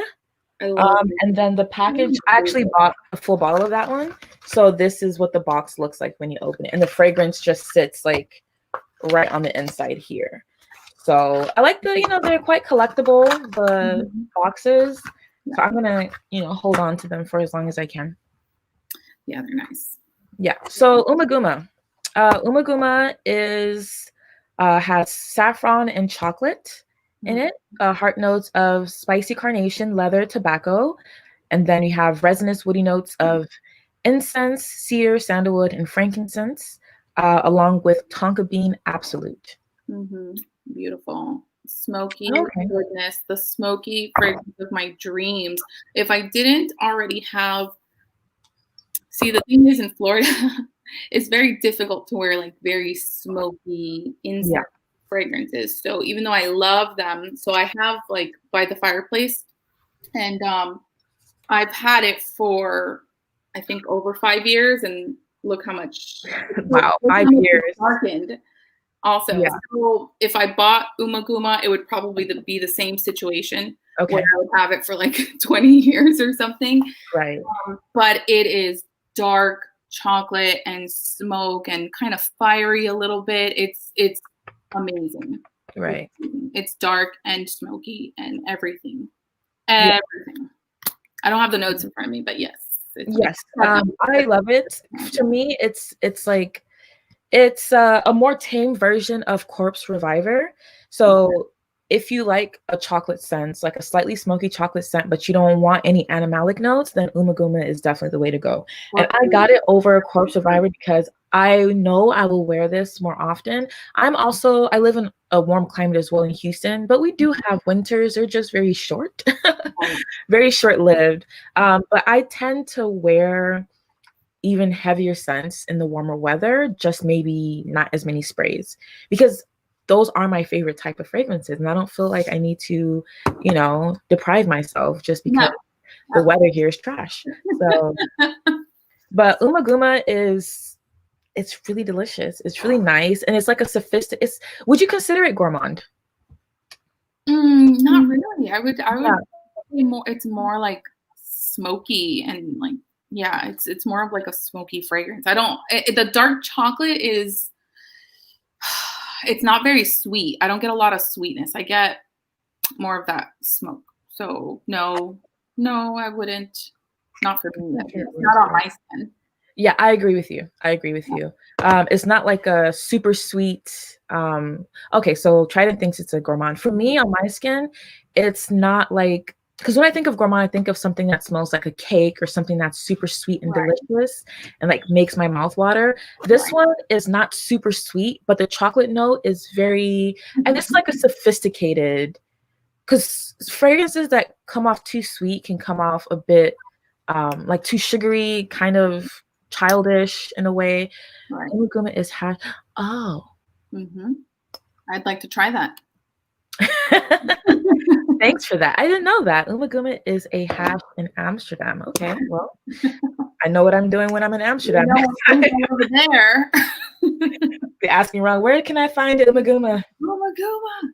And then the package. I actually bought a full bottle of that one. So this is what the box looks like when you open it, and the fragrance just sits like right on the inside here. So I like they're quite collectible, the boxes. So I'm gonna, hold on to them for as long as I can. Yeah, they're nice. Yeah. So Umaguma. Umaguma has saffron and chocolate in it. Heart notes of spicy carnation, leather, tobacco, and then you have resinous woody notes of incense, cedar, sandalwood, and frankincense, along with tonka bean absolute. Beautiful. Smoky goodness, the smoky fragrance of my dreams. If I didn't already have, the thing is in Florida, it's very difficult to wear like very smoky incense fragrances. So even though I love them, so I have like by the fireplace, and I've had it for I think over 5 years, and look how much. Wow, 5 years. Darkened. Also, so if I bought Umaguma, it would probably be the same situation where I would have it for like 20 years or something. Right. But it is dark chocolate and smoke and kind of fiery a little bit. It's amazing. Right. It's dark and smoky and everything. Everything. Yeah. I don't have the notes in front of me, but yes. I love it. To me, it's like it's a more tame version of Corpse Reviver. So if you like a chocolate scent, like a slightly smoky chocolate scent, but you don't want any animalic notes, then Umaguma is definitely the way to go. And I got it over Corpse Reviver because I know I will wear this more often. I live in a warm climate as well in Houston, but we do have winters. They're just very short, very short-lived. But I tend to wear even heavier scents in the warmer weather, just maybe not as many sprays, because those are my favorite type of fragrances. And I don't feel like I need to, deprive myself just because the weather here is trash. So, but Umaguma it's really delicious. It's really nice. And it's like a sophisticated, would you consider it gourmand? Not really. I would say more, it's more like smoky and like, it's more of like a smoky fragrance. The dark chocolate is, it's not very sweet. I don't get a lot of sweetness. I get more of that smoke. So no, I wouldn't. Not for me. It's not on my skin. Yeah, I agree with you. It's not like a super sweet. Okay, so Trident thinks it's a gourmand. For me, on my skin, it's not like, because when I think of gourmand, I think of something that smells like a cake or something that's super sweet and delicious and like makes my mouth water. This one is not super sweet, but the chocolate note is very, and it's like a sophisticated, because fragrances that come off too sweet can come off a bit like too sugary, kind of childish in a way. Umaguma is I'd like to try that. Thanks for that. I didn't know that. Umaguma is a hash in Amsterdam. Okay, well, I know what I'm doing when I'm in Amsterdam. Over there. Be asking wrong, where can I find Umaguma? Umaguma.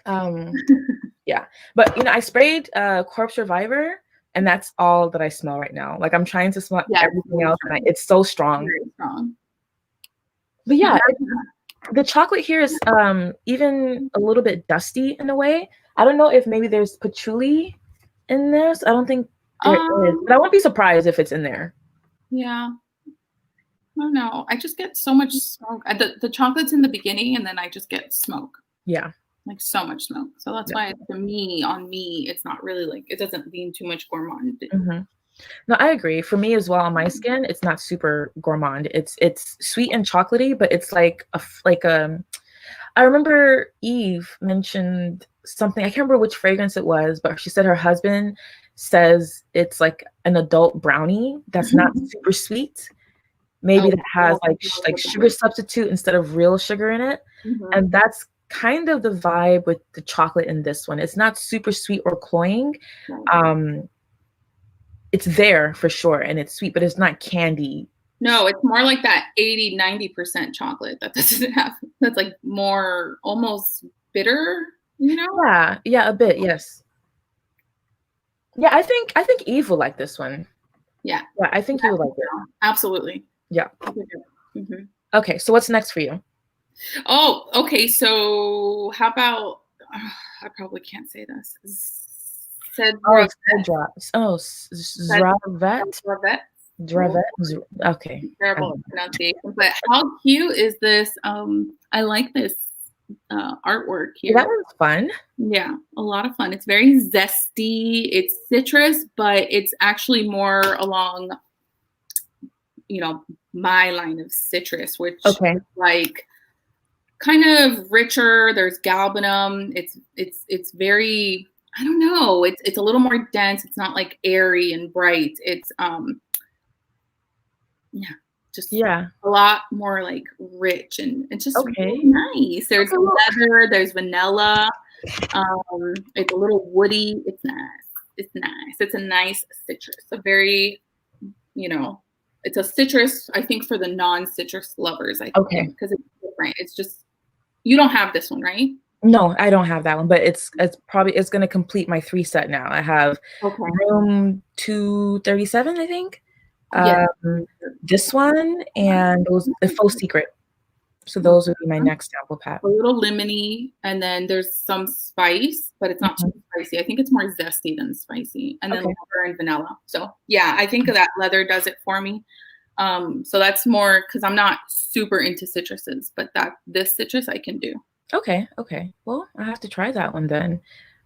Yeah, but you know, I sprayed Corpse Reviver, and that's all that I smell right now. Like I'm trying to smell everything else, and it's so strong. Very strong. But yeah, the chocolate here is even a little bit dusty in a way. I don't know if maybe there's patchouli in this. I don't think there is, but I won't be surprised if it's in there. Yeah. I don't know. I just get so much smoke. The chocolate's in the beginning, and then I just get smoke. Yeah. Like so much smoke. So that's why for me, on me, it's not really like, it doesn't lean too much gourmand. No, I agree. For me as well, on my skin, it's not super gourmand. It's sweet and chocolatey, but it's like I remember Eve mentioned something. I can't remember which fragrance it was, but she said her husband says it's like an adult brownie that's not super sweet. Maybe that has like sugar substitute instead of real sugar in it. And that's kind of the vibe with the chocolate in this one. It's not super sweet or cloying. It's there for sure, and it's sweet, but it's not candy. No, it's more like that 80-90% chocolate that doesn't have. That's like more almost bitter, you know? Yeah, a bit, yes. Yeah, I think Eve will like this one. Yeah, I think you will like it. Absolutely. Yeah. Okay, so what's next for you? Oh, okay. So how about? I probably can't say this. Dravet. Okay. Terrible pronunciation, but how cute is this? I like this artwork here. That one's fun. Yeah, a lot of fun. It's very zesty. It's citrus, but it's actually more along, you know, my line of citrus, which is like kind of richer. There's galbanum. It's very, I don't know. It's a little more dense. It's not like airy and bright. It's a lot more like rich, and it's just really nice. There's leather. There's vanilla. It's a little woody. It's nice. It's nice. It's a nice citrus. A very, you know, it's a citrus. I think for the non-citrus lovers. I think because it's different. It's just, you don't have this one, right? No, I don't have that one, but it's going to complete my 3 set now. I have room 237, I think. This one and those the Faux Secret. So those would be my next sample pack. A little lemony, and then there's some spice, but it's not too spicy. I think it's more zesty than spicy, and then leather and vanilla. So yeah, I think that leather does it for me. So that's more because I'm not super into citruses, but this citrus I can do. Okay. Well, I have to try that one then.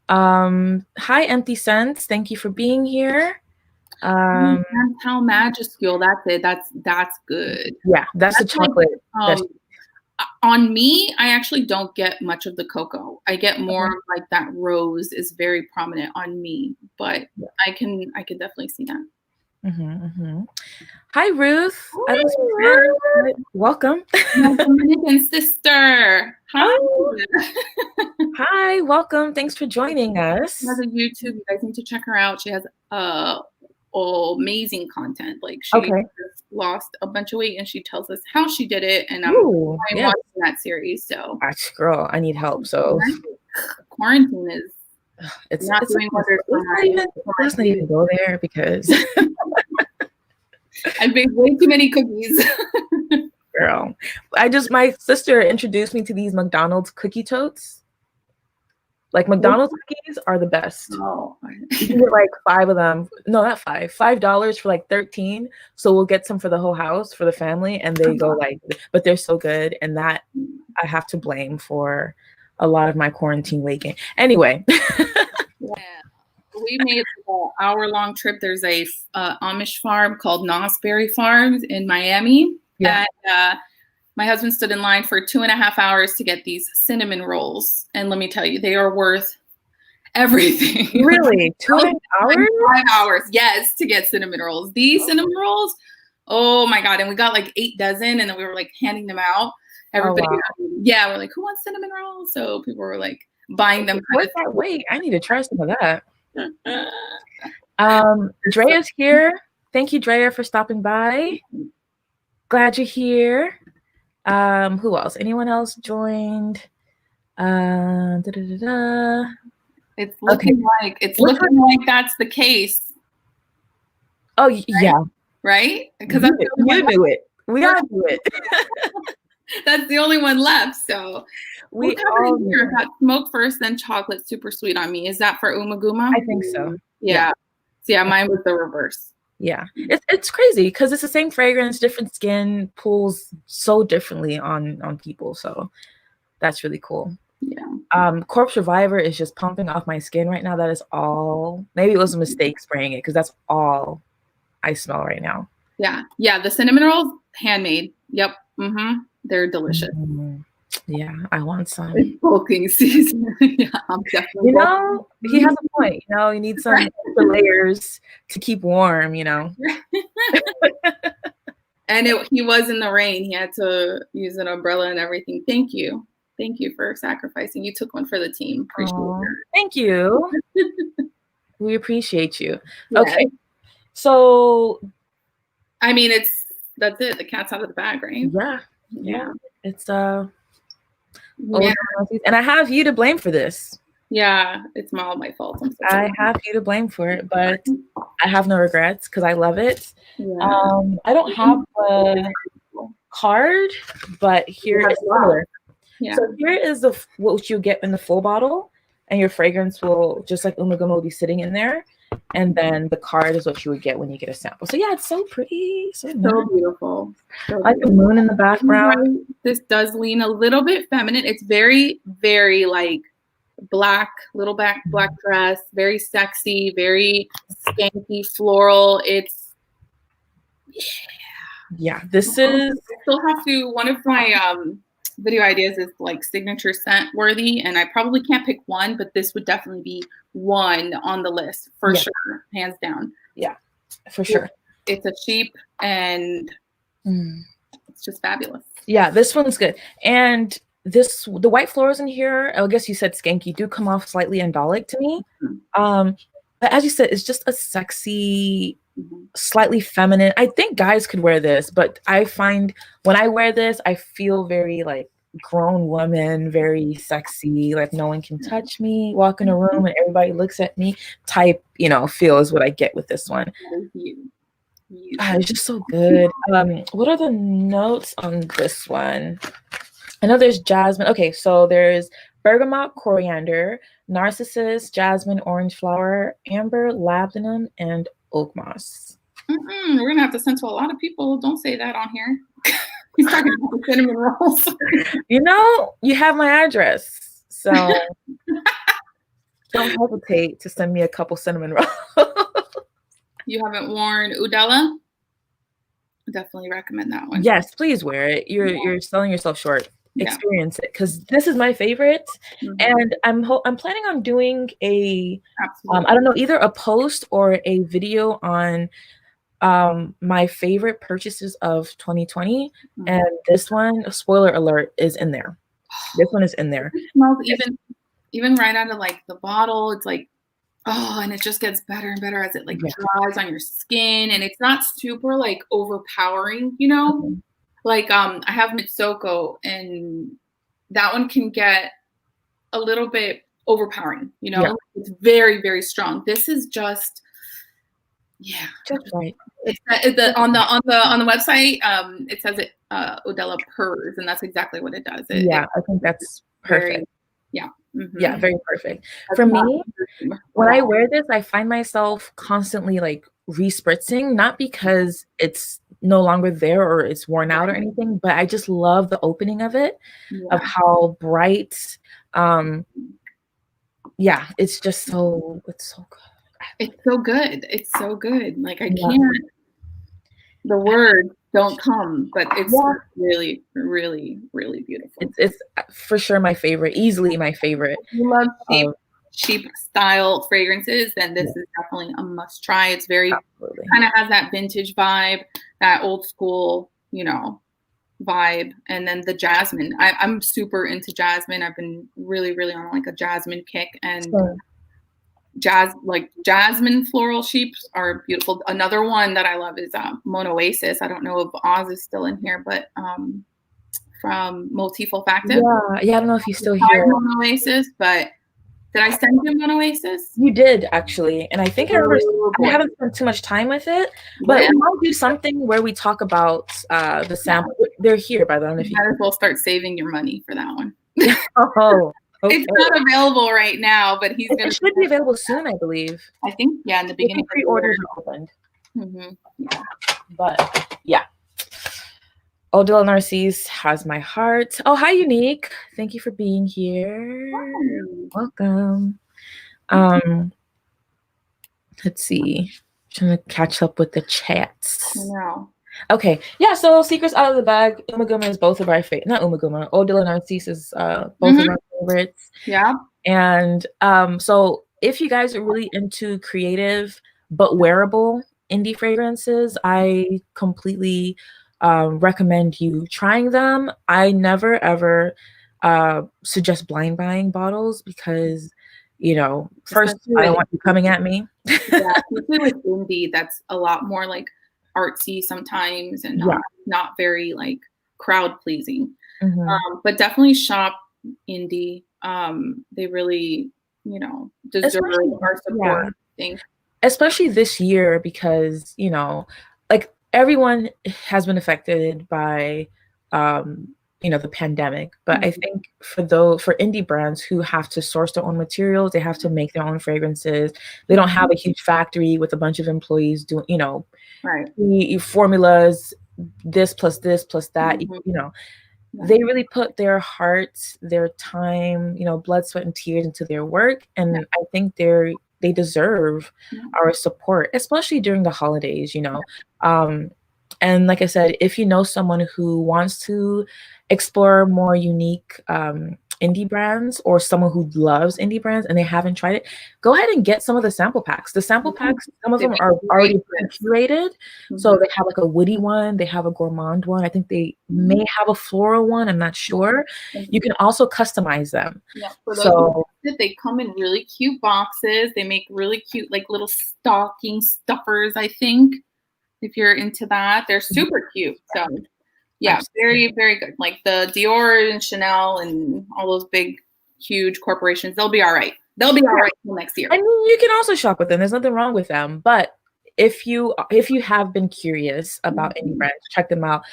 Hi, Empty Scents. Thank you for being here. How Majuscule. That's it. That's good. Yeah, that's the chocolate. On me, I actually don't get much of the cocoa. I get more like that rose is very prominent on me, but I can definitely see that. Hi, Ruth. Welcome. My Dominican sister. Hi. Hi, welcome. Thanks for joining us. She has a YouTube. You guys need to check her out. She has amazing content. Like she lost a bunch of weight, and she tells us how she did it. And I'm watching that series. So, girl, I need help. So, quarantine is not doing wonders. Let's not even go there because I baked way too many cookies. Girl, my sister introduced me to these McDonald's cookie totes. Like McDonald's cookies are the best. You can get like 5 of them. No, not $5 for like 13. So we'll get some for the whole house, for the family, and they go but they're so good. And that I have to blame for a lot of my quarantine weight gain. Anyway. We made an hour-long trip. There's a Amish farm called Nosberry Farms in Miami. Yeah. And my husband stood in line for 2.5 hours to get these cinnamon rolls. And let me tell you, they are worth everything. Really? 2.5 hours? 5 hours, yes, to get cinnamon rolls. These cinnamon rolls, oh my God. And we got like 8 dozen, and then we were like handing them out. Everybody, we're like, who wants cinnamon rolls? So people were like buying them. What's that weight? I need to try some of that. Drea's here. Thank you, Drea, for stopping by. Glad you're here. Who else? Anyone else joined? Da, da, da, da. It's looking like that's the case. Oh, yeah. Right? Because you knew it. We all knew it. That's the only one left. So we all knew got smoke first, then chocolate super sweet on me. Is that for Umaguma? I think so. Yeah. So yeah, mine was the reverse. Yeah. It's crazy because it's the same fragrance, different skin, pulls so differently on people. So that's really cool. Yeah. Corpse Reviver is just pumping off my skin right now. That is all. Maybe it was a mistake spraying it because that's all I smell right now. Yeah. Yeah. The cinnamon rolls, handmade. Yep. They're delicious. Yeah, I want some. It's bulking season. Yeah, I'm definitely. You know, he has a point. You know, you need some layers to keep warm. You know. And he was in the rain. He had to use an umbrella and everything. Thank you for sacrificing. You took one for the team. Appreciate it. Thank you. We appreciate you. Yeah. Okay, so I mean, that's it. The cat's out of the bag, right? Yeah. It's and I have you to blame for this. Yeah, it's all my fault. I'm so sorry. I have you to blame for it, but I have no regrets because I love it. Yeah. I don't have a card, but here is similar. Yeah. So here is what you get in the full bottle, and your fragrance will, just like Umaguma, will be sitting in there. And then the card is what you would get when you get a sample. So yeah, it's so pretty, so beautiful. Like the moon in the background. This does lean a little bit feminine. It's very, very like black dress, very sexy, very skanky, floral. It's this is. I still have to. One of my video ideas is like signature scent worthy, and I probably can't pick one, but this would definitely be one on the list for sure, hands down. Yeah, for sure. It's a cheap and it's just fabulous. Yeah, this one's good. And the white florals in here, I guess you said skanky, do come off slightly andolic to me. But as you said, it's just a sexy, slightly feminine. I think guys could wear this, but I find when I wear this, I feel very like grown woman, very sexy, like no one can touch me, walk in a room and everybody looks at me type, feel is what I get with this one. It's just so good. What are the notes on this one? I know there's jasmine. Okay, so there's bergamot, coriander, narcissus, jasmine, orange flower, amber, labdanum, and oak moss. We're gonna have to send to a lot of people. Don't say that on here. He's talking about the cinnamon rolls. You have my address, so don't hesitate to send me a couple cinnamon rolls. You haven't worn Udella? Definitely recommend that one. Yes, please wear it. You're selling yourself short. Experience it because this is my favorite, and I'm planning on doing I don't know, either a post or a video on my favorite purchases of 2020, and this one, spoiler alert, is in there. This one is in there. It smells even right out of like the bottle. It's like, and it just gets better and better as it like dries on your skin, and it's not super like overpowering, Like I have Mitsoko, and that one can get a little bit overpowering, It's very, very strong. This is just just right. On the website, it says it Udella purrs, and that's exactly what it does. I think that's perfect. Very perfect. For me, when I wear this, I find myself constantly like respritzing, not because it's no longer there or it's worn out or anything, but I just love the opening of it, of how bright. It's just it's so good. It's so good. It's so good. Like I can't. The words don't come, but it's really, really, really beautiful. It's for sure my favorite, easily my favorite. You love cheap style fragrances, then this is definitely a must try. It's very kind of has that vintage vibe, that old school, vibe. And then the jasmine. I'm super into jasmine. I've been really, really on like a jasmine kick, and jasmine floral sheeps are beautiful. Another one that I love is Monoasis. I don't know if Oz is still in here, but from Motif Olfactive. Yeah, I don't know if he's still here. Oasis, but did I send you an Oasis? You did, actually. And I think I haven't spent too much time with it, but we might do something where we talk about the sample. Yeah. They're here, by the way. You might as well start saving your money for that one. Oh, okay. It's not available right now, but it should be available soon, I believe. I think, yeah, in the beginning. Pre-orders are opened. Yeah. But, yeah. Eau de la Narcisse has my heart. Oh, hi, Unique. Thank you for being here. Hi. Welcome. Let's see. I'm trying to catch up with the chats. No. Okay. Yeah, so Secrets Out of the Bag. Umaguma is both of our favorites. Not Umaguma. Eau de la Narcisse is both of our favorites. Yeah. And so if you guys are really into creative but wearable indie fragrances, I completely recommend you trying them. I never ever suggest blind buying bottles because, you know, first, I don't want you coming at me. Yeah, especially with indie, that's a lot more like artsy sometimes and not very like crowd pleasing. But definitely shop indie. They really, you know, deserve our support. I think. Especially this year because, you know, like everyone has been affected by you know, the pandemic, but I think for indie brands who have to source their own materials, they have to make their own fragrances. They don't have a huge factory with a bunch of employees doing, you know, formulas, this plus that, you know, they really put their hearts, their time, you know, blood, sweat, and tears into their work. And I think they deserve our support, especially during the holidays, you know. And like I said, if you know someone who wants to explore more unique indie brands or someone who loves indie brands and they haven't tried it, go ahead and get some of the sample packs. The sample packs, some of them are already curated. So they have like a woody one, they have a gourmand one. I think they may have a floral one. I'm not sure. You can also customize them. Yeah, so they come in really cute boxes. They make really cute like little stocking stuffers, I think. If you're into that, they're super cute. So yeah, very, very good. Like the Dior and Chanel and all those big, huge corporations, they'll be all right. They'll be all right till next year. I mean, you can also shop with them. There's nothing wrong with them. But if you have been curious about indie brands, check them out.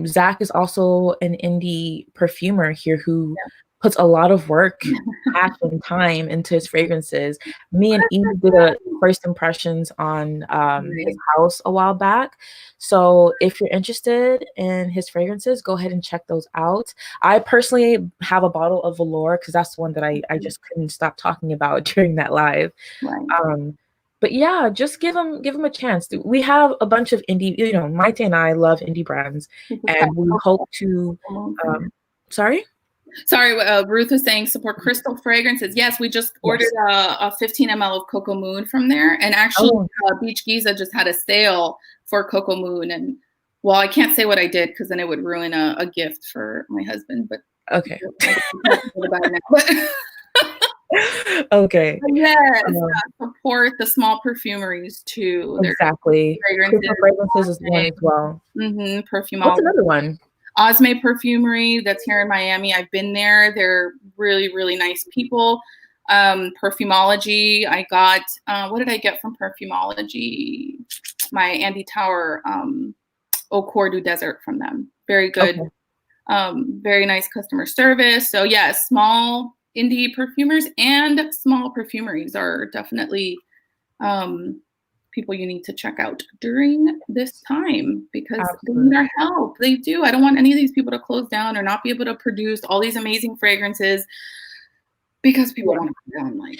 Zach is also an indie perfumer here who puts a lot of work, passion, time into his fragrances. Me and Eve did a first impressions on his house a while back. So if you're interested in his fragrances, go ahead and check those out. I personally have a bottle of Velour because that's the one that I just couldn't stop talking about during that live. But yeah, just give them a chance. We have a bunch of indie, you know, Maite and I love indie brands, and we hope to. Sorry, Ruth is saying support Crystal Fragrances. Yes, we just ordered a 15 ml of Coco Moon from there, and actually, Beach Giza just had a sale for Coco Moon. And well, I can't say what I did because then it would ruin a gift for my husband. But okay. Okay. Support the small perfumeries too. Exactly. Fragrances is one as well. Perfume. What's another one? Osme Perfumery, that's here in Miami. I've been there. They're really, really nice people. Perfumology. I got what did I get from Perfumology? My Andy Tower Au Cours du Desert from them. Very good. Very nice customer service. So yeah, small indie perfumers and small perfumeries are definitely people you need to check out during this time because they need our help. They do. I don't want any of these people to close down or not be able to produce all these amazing fragrances because people want to put down like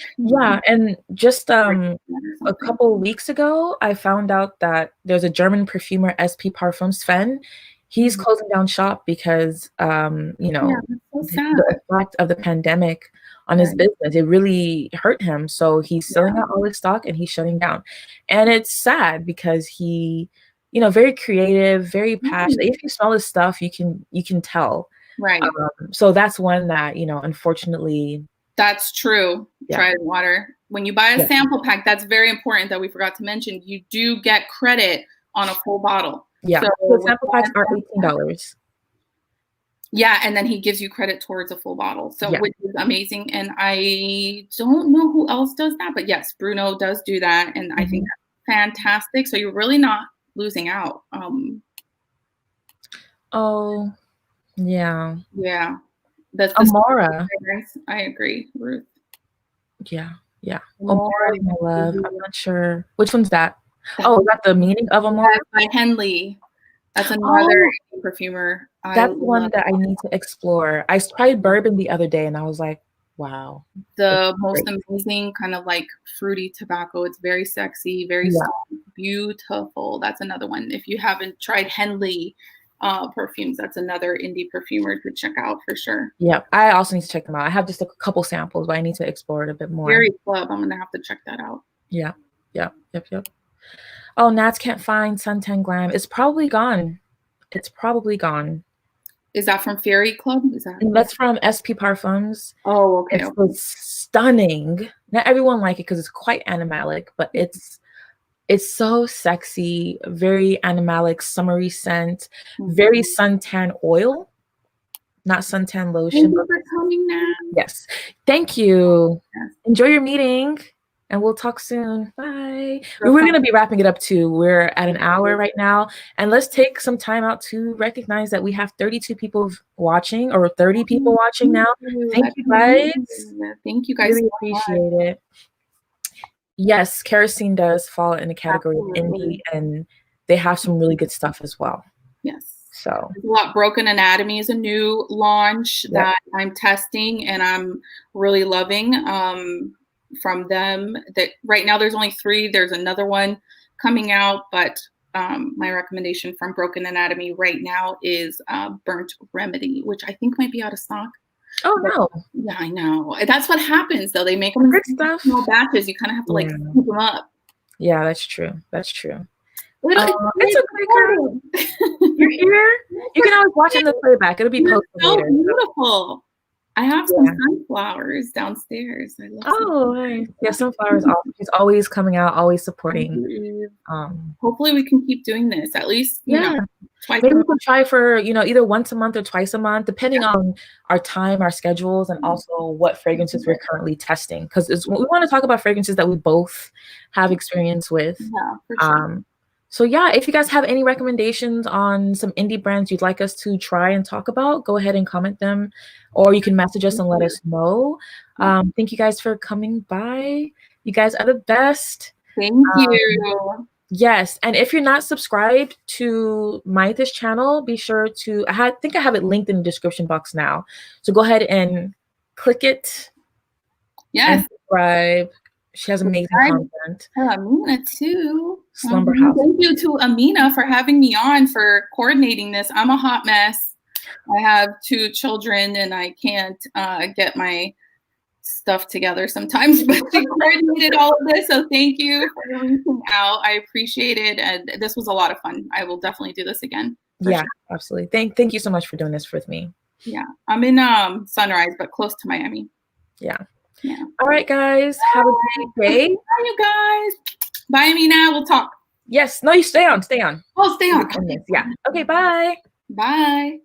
and just a couple weeks ago I found out that there's a German perfumer, SP Parfums Sven. He's closing down shop because you know, the effect of the pandemic on his business, it really hurt him. So he's selling out all his stock and he's shutting down. And it's sad because he, you know, very creative, very passionate. If you smell his stuff, you can tell. Right. So that's one that, you know, unfortunately. That's true. Try water. When you buy a sample pack, that's very important that we forgot to mention. You do get credit on a full bottle. Yeah. So sample packs are $18. Yeah, and then he gives you credit towards a full bottle, so Yeah. which is amazing, and I don't know who else does that, but yes, Bruno does do that, and I think that's fantastic, so you're really not losing out. Oh, yeah. Yeah. That's the Amora. fragrance. I agree, Ruth. Yeah, yeah. Amora. Amora, my love. I'm not sure. Which one's that? Oh, is that the meaning of Amora? By Henley. That's another Oh, perfumer. I that's one love that I need to explore. I tried bourbon the other day and I was like, wow. the most amazing kind of like fruity tobacco. It's very sexy, very strong, beautiful. That's another one. If you haven't tried Henley perfumes, that's another indie perfumer to check out for sure. Yeah, I also need to check them out. I have just a couple samples, but I need to explore it a bit more. Very Club. I'm gonna have to check that out. Yeah, yeah, yep. Oh, Nats can't find Suntan Glam. It's probably gone. It's probably gone. Is that from Fairy Club? Is that? That's from SP Parfums. Oh, okay. It's stunning. Not everyone like it because it's quite animalic, but it's so sexy, very animalic, summery scent, very suntan oil, not suntan lotion. Thank you for coming now. Yes. Thank you. Yes. Enjoy your meeting. And we'll talk soon. Bye. We're going to be wrapping it up too. We're at an hour right now. And let's take some time out to recognize that we have 32 people watching or 30 people watching now. Thank you guys. Thank you guys. Really appreciate it. Yes, Kerosene does fall in the category of indie, and they have some really good stuff as well. Yes. So Broken Anatomy is a new launch that I'm testing and I'm really loving. From them that right now there's only 3. There's another one coming out, but my recommendation from Broken Anatomy right now is Burnt Remedy, which I think might be out of stock. Oh no. Yeah, I know. That's what happens though. They make them in small batches. You kind of have to like scoop them up. Yeah, that's true. That's true. It's okay, girl. You're here. You can always watch in the playback. It'll be posted later. Beautiful. I have some sunflowers downstairs. I love nice. Yeah, sunflowers. She's always coming out, always supporting. Hopefully we can keep doing this at least. You know, twice maybe we can try for either once a month or twice a month, depending on our time, our schedules, and also what fragrances we're currently testing. Because we want to talk about fragrances that we both have experience with. Yeah, for sure. So yeah, if you guys have any recommendations on some indie brands you'd like us to try and talk about, go ahead and comment them, or you can message us and let us know. Thank you guys for coming by. You guys are the best. Thank you. Yes, and if you're not subscribed to Maite's channel, be sure to, I think I have it linked in the description box now. So go ahead and click it. Yes. And subscribe. She has amazing content. Amina too. Slumber House. Thank you to Amina for having me on, for coordinating this. I'm a hot mess. I have 2 children and I can't get my stuff together sometimes, but she coordinated all of this. So thank you for reaching out. I appreciate it. And this was a lot of fun. I will definitely do this again. Yeah, absolutely. Thank you so much for doing this with me. Yeah. I'm in Sunrise, but close to Miami. Yeah. All right, guys. Have a great day. Bye, you guys. Bye, Amina. We'll talk. Yes. No, you stay on. Stay on. Oh, stay on. Yeah. Okay, bye. Bye.